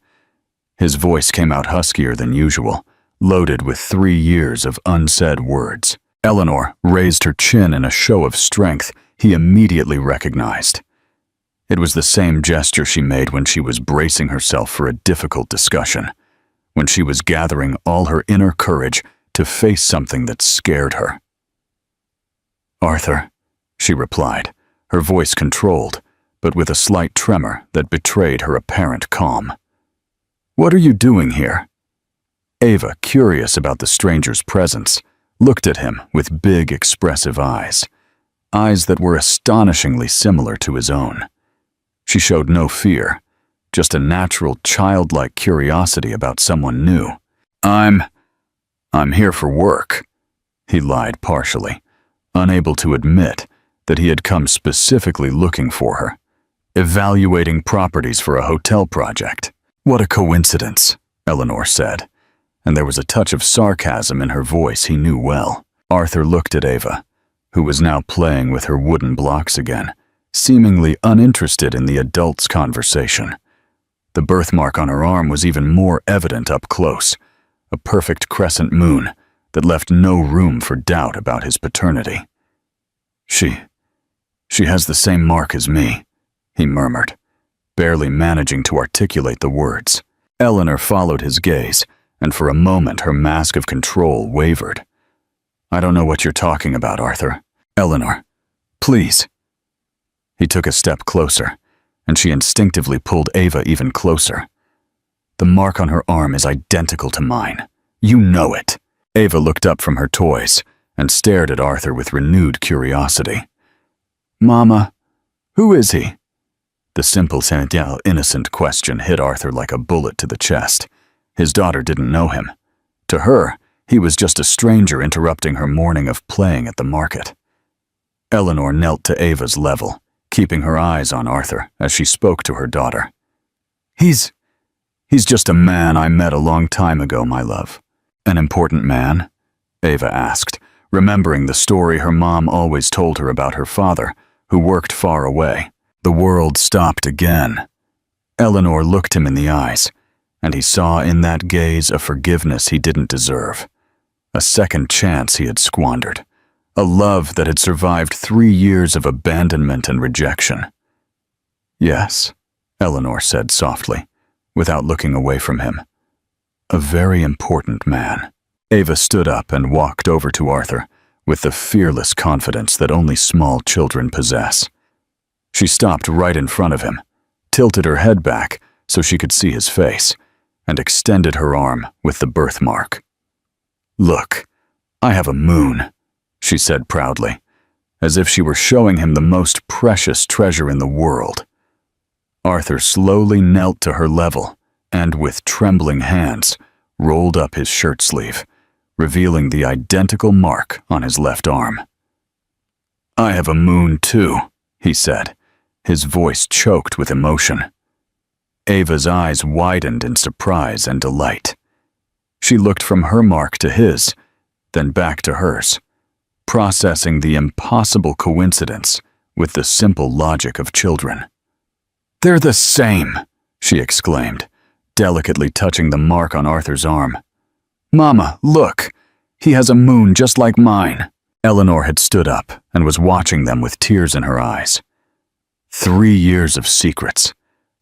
His voice came out huskier than usual, loaded with 3 years of unsaid words. Eleanor raised her chin in a show of strength he immediately recognized. It was the same gesture she made when she was bracing herself for a difficult discussion, when she was gathering all her inner courage to face something that scared her. "Arthur," she replied, her voice controlled, but with a slight tremor that betrayed her apparent calm. "What are you doing here?" Ava, curious about the stranger's presence, looked at him with big, expressive eyes that were astonishingly similar to his own. She showed no fear, just a natural, childlike curiosity about someone new. I'm here for work," he lied partially, unable to admit that he had come specifically looking for her. "Evaluating properties for a hotel project." "What a coincidence," Eleanor said, and there was a touch of sarcasm in her voice he knew well. Arthur looked at Ava, who was now playing with her wooden blocks again, seemingly uninterested in the adult's conversation. The birthmark on her arm was even more evident up close, a perfect crescent moon that left no room for doubt about his paternity. She has the same mark as me," he murmured, barely managing to articulate the words. Eleanor followed his gaze, and for a moment her mask of control wavered. "I don't know what you're talking about, Arthur." "Eleanor, please." He took a step closer, and she instinctively pulled Ava even closer. The mark on her arm is identical to mine. You know it. Ava looked up from her toys and stared at Arthur with renewed curiosity. Mama, who is he? The simple, innocent question hit Arthur like a bullet to the chest. His daughter didn't know him. To her, he was just a stranger interrupting her morning of playing at the market. Eleanor knelt to Ava's level, keeping her eyes on Arthur as she spoke to her daughter. He's just a man I met a long time ago, my love. An important man? Ava asked, remembering the story her mom always told her about her father, who worked far away. The world stopped again. Eleanor looked him in the eyes, and he saw in that gaze a forgiveness he didn't deserve. A second chance he had squandered. A love that had survived 3 years of abandonment and rejection. Yes, Eleanor said softly, without looking away from him. A very important man. Ava stood up and walked over to Arthur with the fearless confidence that only small children possess. She stopped right in front of him, tilted her head back so she could see his face, and extended her arm with the birthmark. Look, I have a moon, she said proudly, as if she were showing him the most precious treasure in the world. Arthur slowly knelt to her level and, with trembling hands, rolled up his shirt sleeve, revealing the identical mark on his left arm. I have a moon too, he said, his voice choked with emotion. Ava's eyes widened in surprise and delight. She looked from her mark to his, then back to hers, processing the impossible coincidence with the simple logic of children. They're the same, she exclaimed, delicately touching the mark on Arthur's arm. Mama, look, he has a moon just like mine. Eleanor had stood up and was watching them with tears in her eyes. 3 years of secrets.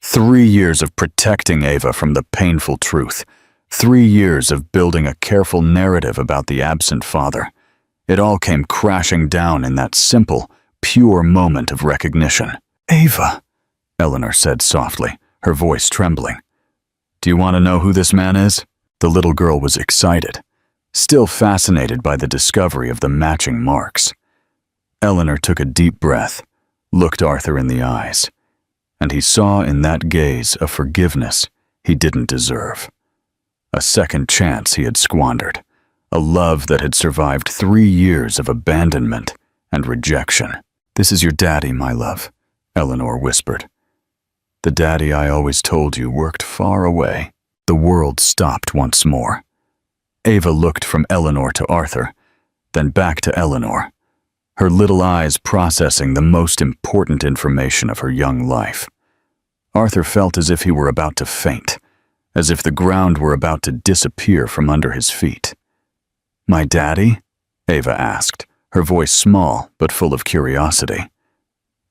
3 years of protecting Ava from the painful truth. 3 years of building a careful narrative about the absent father. It all came crashing down in that simple, pure moment of recognition. Ava, Eleanor said softly, her voice trembling. Do you want to know who this man is? The little girl was excited, still fascinated by the discovery of the matching marks. Eleanor took a deep breath, looked Arthur in the eyes, and he saw in that gaze a forgiveness he didn't deserve. A second chance he had squandered, a love that had survived 3 years of abandonment and rejection. This is your daddy, my love, Eleanor whispered. The daddy I always told you worked far away. The world stopped once more. Ava looked from Eleanor to Arthur, then back to Eleanor, her little eyes processing the most important information of her young life. Arthur felt as if he were about to faint, as if the ground were about to disappear from under his feet. My daddy? Ava asked, her voice small but full of curiosity.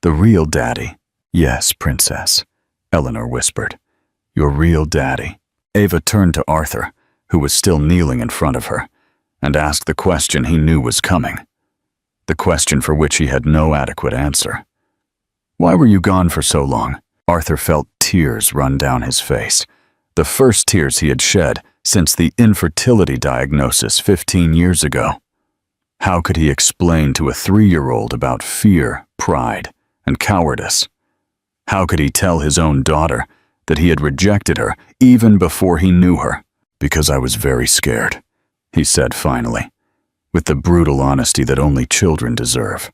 The real daddy? Yes, princess, Eleanor whispered. Your real daddy. Ava turned to Arthur, who was still kneeling in front of her, and asked the question he knew was coming. The question for which he had no adequate answer. Why were you gone for so long? Arthur felt tears run down his face, the first tears he had shed since the infertility diagnosis 15 years ago. How could he explain to a 3-year-old about fear, pride, and cowardice? How could he tell his own daughter that he had rejected her even before he knew her? Because I was very scared, he said finally, with the brutal honesty that only children deserve.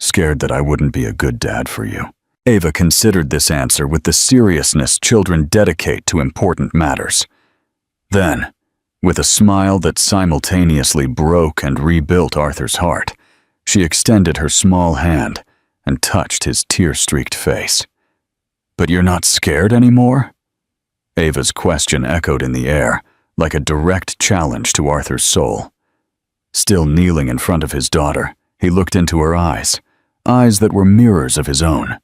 Scared that I wouldn't be a good dad for you. Ava considered this answer with the seriousness children dedicate to important matters. Then, with a smile that simultaneously broke and rebuilt Arthur's heart, she extended her small hand and touched his tear-streaked face. But you're not scared anymore? Ava's question echoed in the air, like a direct challenge to Arthur's soul. Still kneeling in front of his daughter, he looked into her eyes that were mirrors of his own,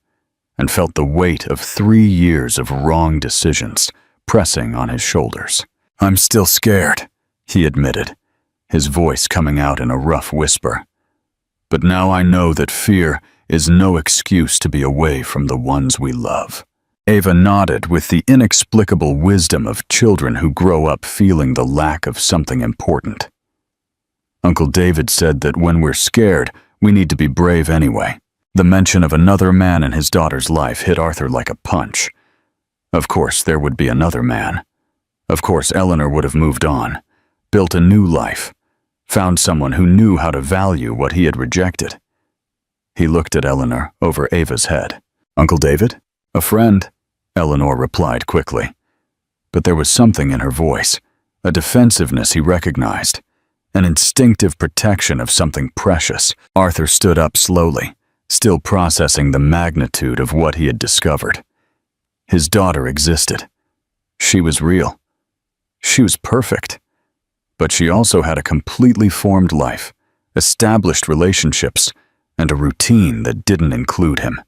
and felt the weight of 3 years of wrong decisions pressing on his shoulders. I'm still scared, he admitted, his voice coming out in a rough whisper. But now I know that fear is no excuse to be away from the ones we love. Ava nodded with the inexplicable wisdom of children who grow up feeling the lack of something important. Uncle David said that when we're scared, we need to be brave anyway. The mention of another man in his daughter's life hit Arthur like a punch. Of course, there would be another man. Of course, Eleanor would have moved on, built a new life, found someone who knew how to value what he had rejected. He looked at Eleanor over Ava's head. "Uncle David? A friend," Eleanor replied quickly. But there was something in her voice, a defensiveness he recognized, an instinctive protection of something precious. Arthur stood up slowly, still processing the magnitude of what he had discovered. His daughter existed. She was real. She was perfect. But she also had a completely formed life, established relationships, and a routine that didn't include him.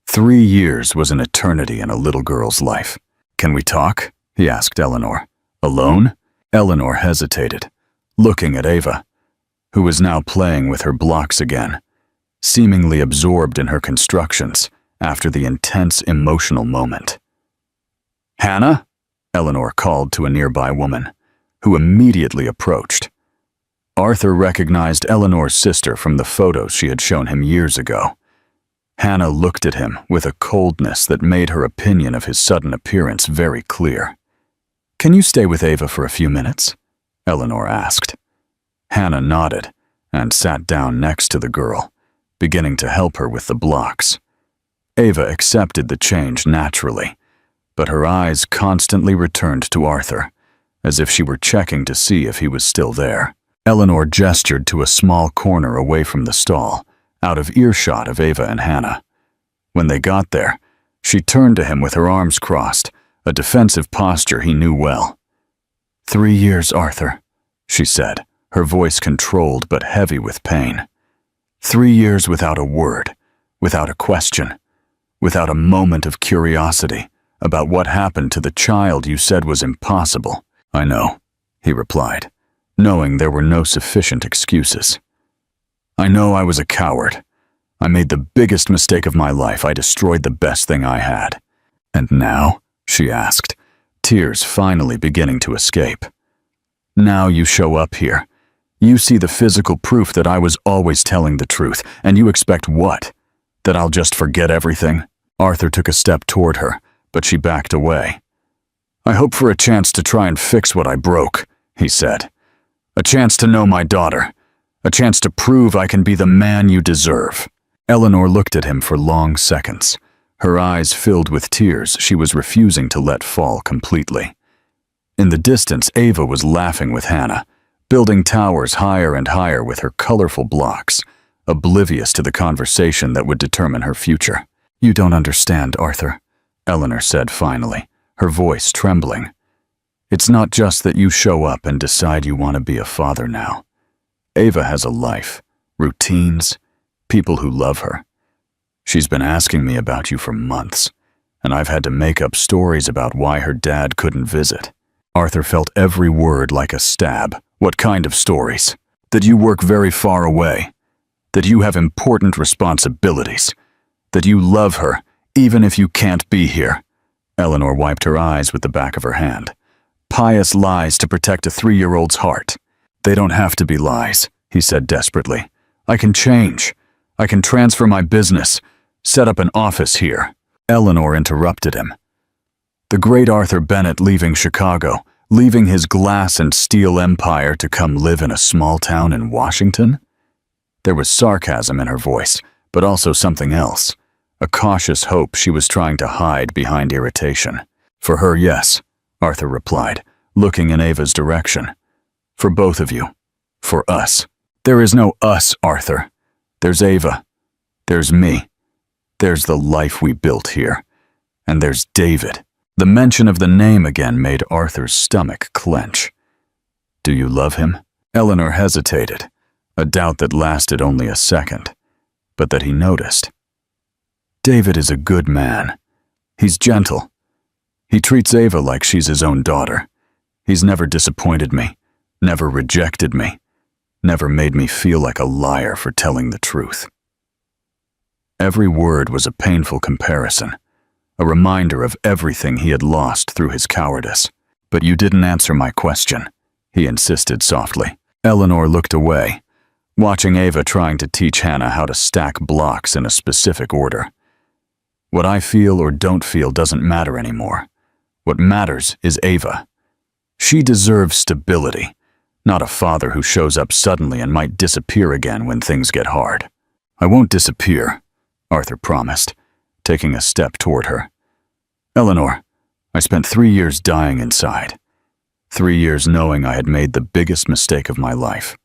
3 years was an eternity in a little girl's life. "Can we talk?" he asked Eleanor. "Alone?" Eleanor hesitated, looking at Ava, who was now playing with her blocks again, seemingly absorbed in her constructions after the intense emotional moment. "Hannah?" Eleanor called to a nearby woman, who immediately approached. Arthur recognized Eleanor's sister from the photos she had shown him years ago. Hannah looked at him with a coldness that made her opinion of his sudden appearance very clear. "Can you stay with Ava for a few minutes?" Eleanor asked. Hannah nodded and sat down next to the girl, beginning to help her with the blocks. Ava accepted the change naturally, but her eyes constantly returned to Arthur, as if she were checking to see if he was still there. Eleanor gestured to a small corner away from the stall, out of earshot of Ava and Hannah. When they got there, she turned to him with her arms crossed, a defensive posture he knew well. 3 years, Arthur," she said, her voice controlled but heavy with pain. 3 years without a word, without a question, without a moment of curiosity about what happened to the child you said was impossible. "I know," he replied, knowing there were no sufficient excuses. "I know I was a coward. I made the biggest mistake of my life. I destroyed the best thing I had." "And now?" she asked, tears finally beginning to escape. "Now you show up here. You see the physical proof that I was always telling the truth, and you expect what? That I'll just forget everything?" Arthur took a step toward her, but she backed away. "I hope for a chance to try and fix what I broke," he said. "A chance to know my daughter. A chance to prove I can be the man you deserve." Eleanor looked at him for long seconds, her eyes filled with tears she was refusing to let fall completely. In the distance, Ava was laughing with Hannah, building towers higher and higher with her colorful blocks, oblivious to the conversation that would determine her future. "You don't understand, Arthur," Eleanor said finally, her voice trembling. "It's not just that you show up and decide you want to be a father now. Ava has a life, routines, people who love her. She's been asking me about you for months, and I've had to make up stories about why her dad couldn't visit." Arthur felt every word like a stab. "What kind of stories? That you work very far away, that you have important responsibilities, that you love her even if you can't be here." Eleanor wiped her eyes with the back of her hand. "Pious lies to protect a 3-year-old's heart." "They don't have to be lies," he said desperately. "I can change. I can transfer my business, set up an office here." Eleanor interrupted him. The great Arthur Bennett leaving Chicago, leaving his glass and steel empire to come live in a small town in Washington? There was sarcasm in her voice, but also something else, a cautious hope she was trying to hide behind irritation. "For her, yes," Arthur replied, looking in Ava's direction. "For both of you. For us." "There is no us, Arthur. There's Ava. There's me. There's the life we built here. And there's David." The mention of the name again made Arthur's stomach clench. "Do you love him?" Eleanor hesitated, a doubt that lasted only a second, but that he noticed. "David is a good man. He's gentle. He treats Ava like she's his own daughter. He's never disappointed me, never rejected me, never made me feel like a liar for telling the truth." Every word was a painful comparison, a reminder of everything he had lost through his cowardice. "But you didn't answer my question," he insisted softly. Eleanor looked away, watching Ava trying to teach Hannah how to stack blocks in a specific order. "What I feel or don't feel doesn't matter anymore. What matters is Ava. She deserves stability, not a father who shows up suddenly and might disappear again when things get hard." "I won't disappear," Arthur promised, taking a step toward her. "Eleanor, I spent 3 years dying inside. 3 years knowing I had made the biggest mistake of my life.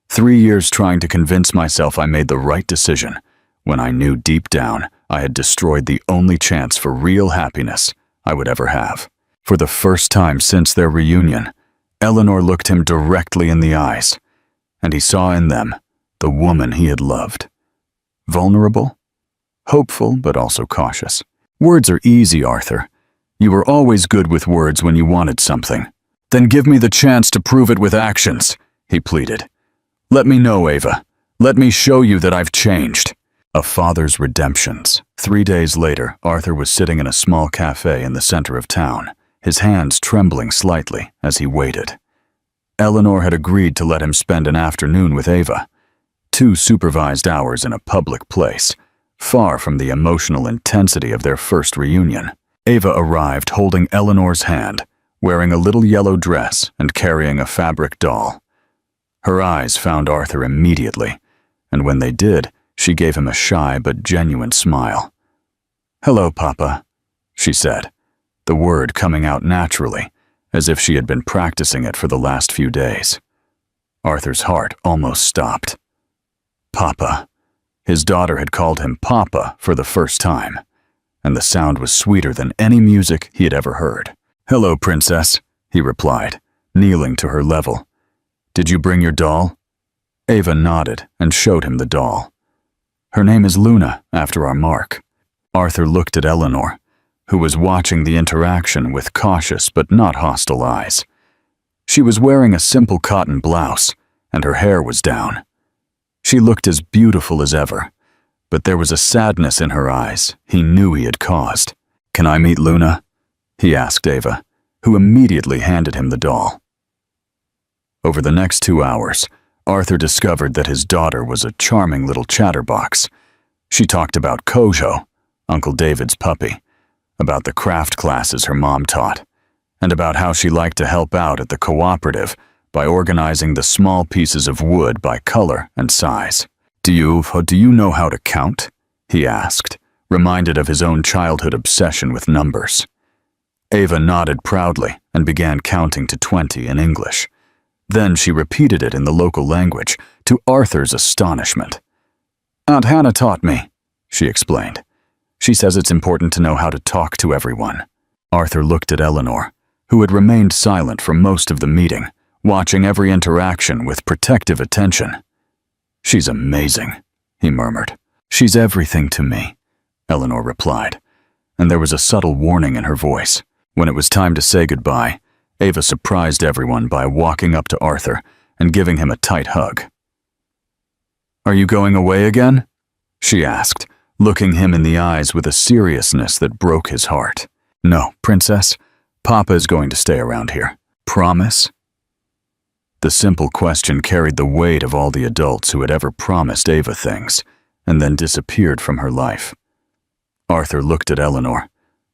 3 years trying to convince myself I made the right decision when I knew deep down I had destroyed the only chance for real happiness I would ever have." For the first time since their reunion, Eleanor looked him directly in the eyes, and he saw in them the woman he had loved. Vulnerable, hopeful, but also cautious. "Words are easy, Arthur. You were always good with words when you wanted something. Then give me the chance to prove it with actions," he pleaded. "Let me know, Ava. Let me show you that I've changed." A father's redemptions. 3 days later, Arthur was sitting in a small cafe in the center of town, his hands trembling slightly as he waited. Eleanor had agreed to let him spend an afternoon with Ava. 2 supervised hours in a public place, far from the emotional intensity of their first reunion. Ava arrived holding Eleanor's hand, wearing a little yellow dress and carrying a fabric doll. Her eyes found Arthur immediately, and when they did, she gave him a shy but genuine smile. "Hello, Papa," she said, the word coming out naturally, as if she had been practicing it for the last few days. Arthur's heart almost stopped. Papa. His daughter had called him Papa for the first time, and the sound was sweeter than any music he had ever heard. "Hello, Princess," he replied, kneeling to her level. "Did you bring your doll?" Ava nodded and showed him the doll. "Her name is Luna, after our Mark." Arthur looked at Eleanor, who was watching the interaction with cautious but not hostile eyes. She was wearing a simple cotton blouse, and her hair was down. She looked as beautiful as ever, but there was a sadness in her eyes he knew he had caused. "Can I meet Luna?" he asked Ava, who immediately handed him the doll. Over the next 2 hours, Arthur discovered that his daughter was a charming little chatterbox. She talked about Kojo, Uncle David's puppy, about the craft classes her mom taught, and about how she liked to help out at the cooperative by organizing the small pieces of wood by color and size. Do you know how to count?" he asked, reminded of his own childhood obsession with numbers. Ava nodded proudly and began counting to 20 in English. Then she repeated it in the local language, to Arthur's astonishment. "Aunt Hannah taught me," she explained. "She says it's important to know how to talk to everyone." Arthur looked at Eleanor, who had remained silent for most of the meeting, watching every interaction with protective attention. "She's amazing," he murmured. "She's everything to me," Eleanor replied, and there was a subtle warning in her voice. When it was time to say goodbye, Ava surprised everyone by walking up to Arthur and giving him a tight hug. "Are you going away again?" she asked, looking him in the eyes with a seriousness that broke his heart. "No, Princess. Papa is going to stay around here. Promise?" The simple question carried the weight of all the adults who had ever promised Ava things and then disappeared from her life. Arthur looked at Eleanor,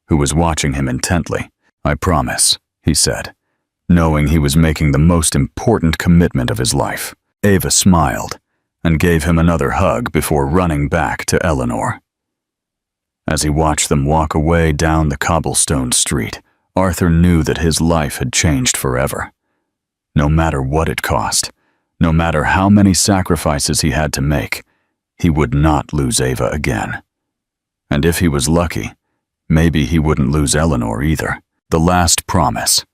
who was watching him intently. "I promise," he said, knowing he was making the most important commitment of his life. Ava smiled and gave him another hug before running back to Eleanor. As he watched them walk away down the cobblestone street, Arthur knew that his life had changed forever. No matter what it cost, no matter how many sacrifices he had to make, he would not lose Ava again. And if he was lucky, maybe he wouldn't lose Eleanor either. The last promise.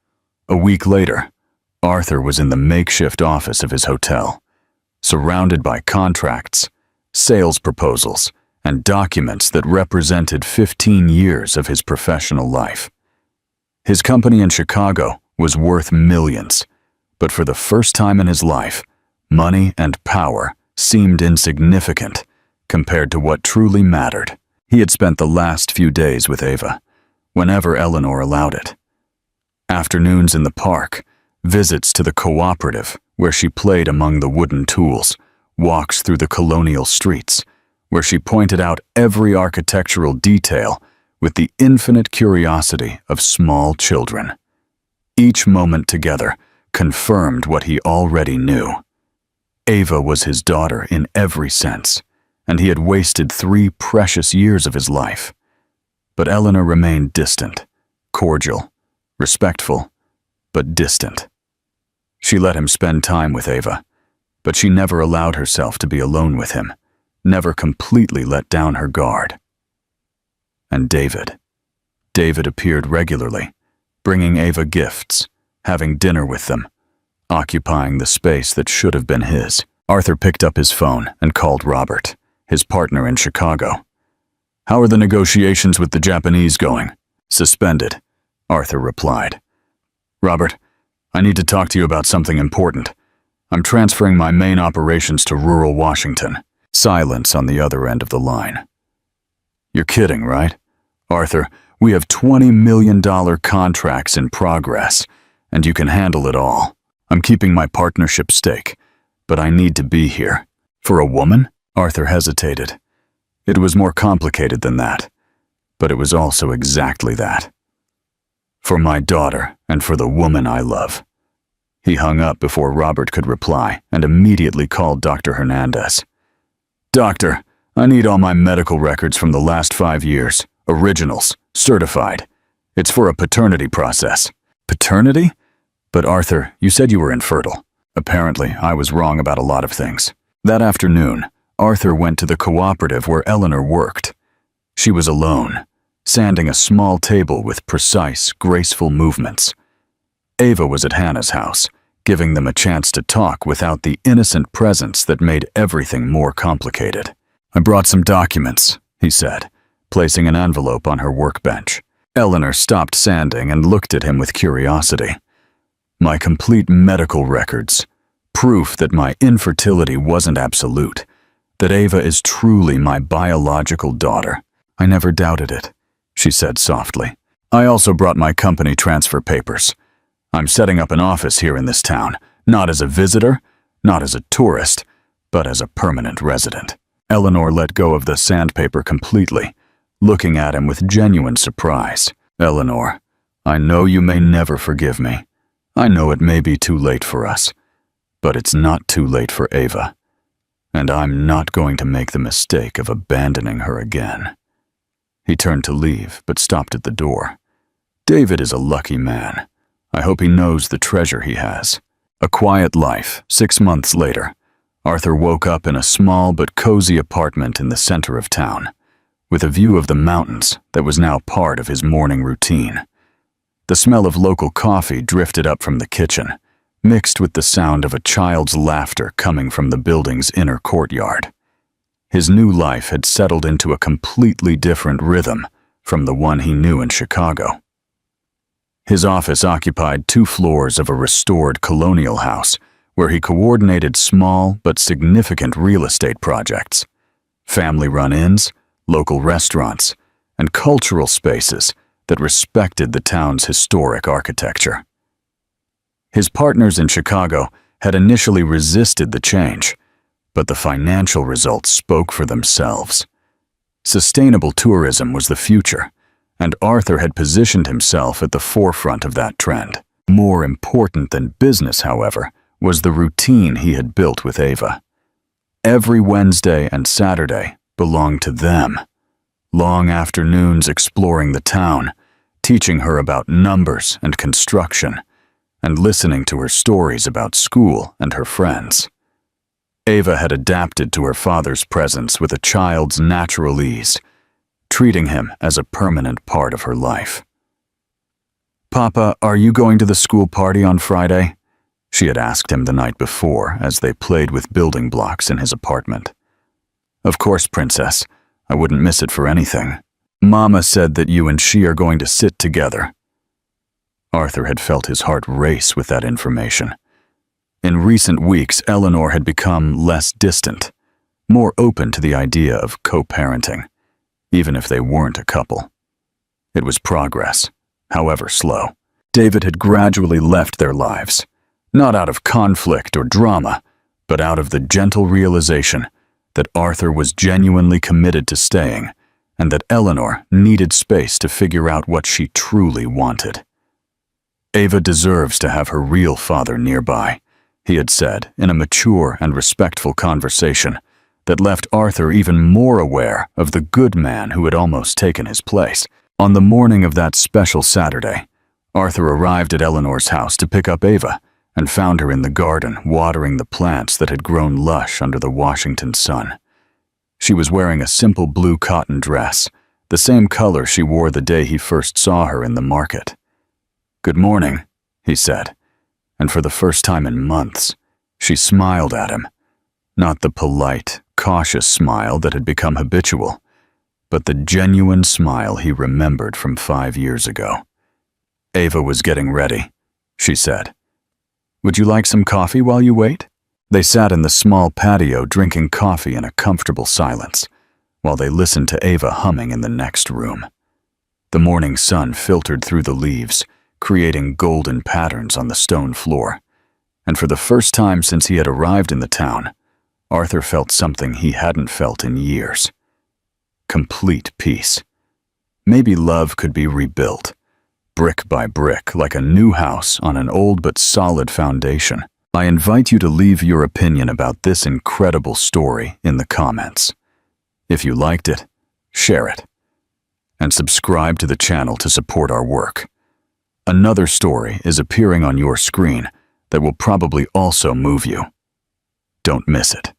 A week later, Arthur was in the makeshift office of his hotel, surrounded by contracts, sales proposals, and documents that represented 15 years of his professional life. His company in Chicago was worth millions, but for the first time in his life, money and power seemed insignificant compared to what truly mattered. He had spent the last few days with Ava, whenever Eleanor allowed it. Afternoons in the park, visits to the cooperative where she played among the wooden tools, walks through the colonial streets, where she pointed out every architectural detail with the infinite curiosity of small children. Each moment together confirmed what he already knew. Ava was his daughter in every sense, and he had wasted 3 precious years of his life. But Eleanor remained distant, cordial, respectful, but distant. She let him spend time with Ava, but she never allowed herself to be alone with him, never completely let down her guard. And David. David appeared regularly, bringing Ava gifts, having dinner with them, occupying the space that should have been his. Arthur picked up his phone and called Robert, his partner in Chicago. "How are the negotiations with the Japanese going?" "Suspended," Arthur replied. "Robert, I need to talk to you about something important. I'm transferring my main operations to rural Washington." Silence on the other end of the line. "You're kidding, right? Arthur, we have $20 million contracts in progress, and you can handle it all. I'm keeping my partnership stake, but I need to be here." "For a woman?" Arthur hesitated. It was more complicated than that, but it was also exactly that. "For my daughter and for the woman I love." He hung up before Robert could reply and immediately called Dr. Hernandez. "Doctor, I need all my medical records from the last 5 years, originals, certified. It's for a paternity process." "Paternity? But Arthur, you said you were infertile." Apparently, I was wrong about a lot of things. That afternoon, Arthur went to the cooperative where Eleanor worked. She was alone, sanding a small table with precise, graceful movements. Ava was at Hannah's house, giving them a chance to talk without the innocent presence that made everything more complicated. "I brought some documents," he said, placing an envelope on her workbench. Eleanor stopped sanding and looked at him with curiosity. "My complete medical records, proof that my infertility wasn't absolute, that Ava is truly my biological daughter." "I never doubted it," she said softly. "I also brought my company transfer papers. I'm setting up an office here in this town, not as a visitor, not as a tourist, but as a permanent resident." Eleanor let go of the sandpaper completely, looking at him with genuine surprise. "Eleanor, I know you may never forgive me. I know it may be too late for us, but it's not too late for Ava. And I'm not going to make the mistake of abandoning her again." He turned to leave, but stopped at the door. David is a lucky man. I hope he knows the treasure he has. A quiet life. 6 months later, Arthur woke up in a small but cozy apartment in the center of town, with a view of the mountains that was now part of his morning routine. The smell of local coffee drifted up from the kitchen, mixed with the sound of a child's laughter coming from the building's inner courtyard. His new life had settled into a completely different rhythm from the one he knew in Chicago. His office occupied 2 floors of a restored colonial house where he coordinated small but significant real estate projects, family run-ins, local restaurants, and cultural spaces that respected the town's historic architecture. His partners in Chicago had initially resisted the change, but the financial results spoke for themselves. Sustainable tourism was the future, and Arthur had positioned himself at the forefront of that trend. More important than business, however, was the routine he had built with Ava. Every Wednesday and Saturday belonged to them. Long afternoons exploring the town, teaching her about numbers and construction, and listening to her stories about school and her friends. Ava had adapted to her father's presence with a child's natural ease, treating him as a permanent part of her life. "Papa, are you going to the school party on Friday?" she had asked him the night before as they played with building blocks in his apartment. "Of course, Princess. I wouldn't miss it for anything. Mama said that you and she are going to sit together." Arthur had felt his heart race with that information. In recent weeks, Eleanor had become less distant, more open to the idea of co-parenting, even if they weren't a couple. It was progress, however slow. David had gradually left their lives, not out of conflict or drama, but out of the gentle realization that Arthur was genuinely committed to staying, and that Eleanor needed space to figure out what she truly wanted. Ava deserves to have her real father nearby, he had said in a mature and respectful conversation that left Arthur even more aware of the good man who had almost taken his place. On the morning of that special Saturday, Arthur arrived at Eleanor's house to pick up Ava and found her in the garden watering the plants that had grown lush under the Washington sun. She was wearing a simple blue cotton dress, the same color she wore the day he first saw her in the market. "Good morning," he said, and for the first time in months, she smiled at him. Not the polite, cautious smile that had become habitual, but the genuine smile he remembered from 5 years ago. "Ava was getting ready," she said. "Would you like some coffee while you wait?" They sat in the small patio drinking coffee in a comfortable silence, while they listened to Ava humming in the next room. The morning sun filtered through the leaves, creating golden patterns on the stone floor, and for the first time since he had arrived in the town, Arthur felt something he hadn't felt in years. Complete peace. Maybe love could be rebuilt, brick by brick, like a new house on an old but solid foundation. I invite you to leave your opinion about this incredible story in the comments. If you liked it, share it, and subscribe to the channel to support our work. Another story is appearing on your screen that will probably also move you. Don't miss it.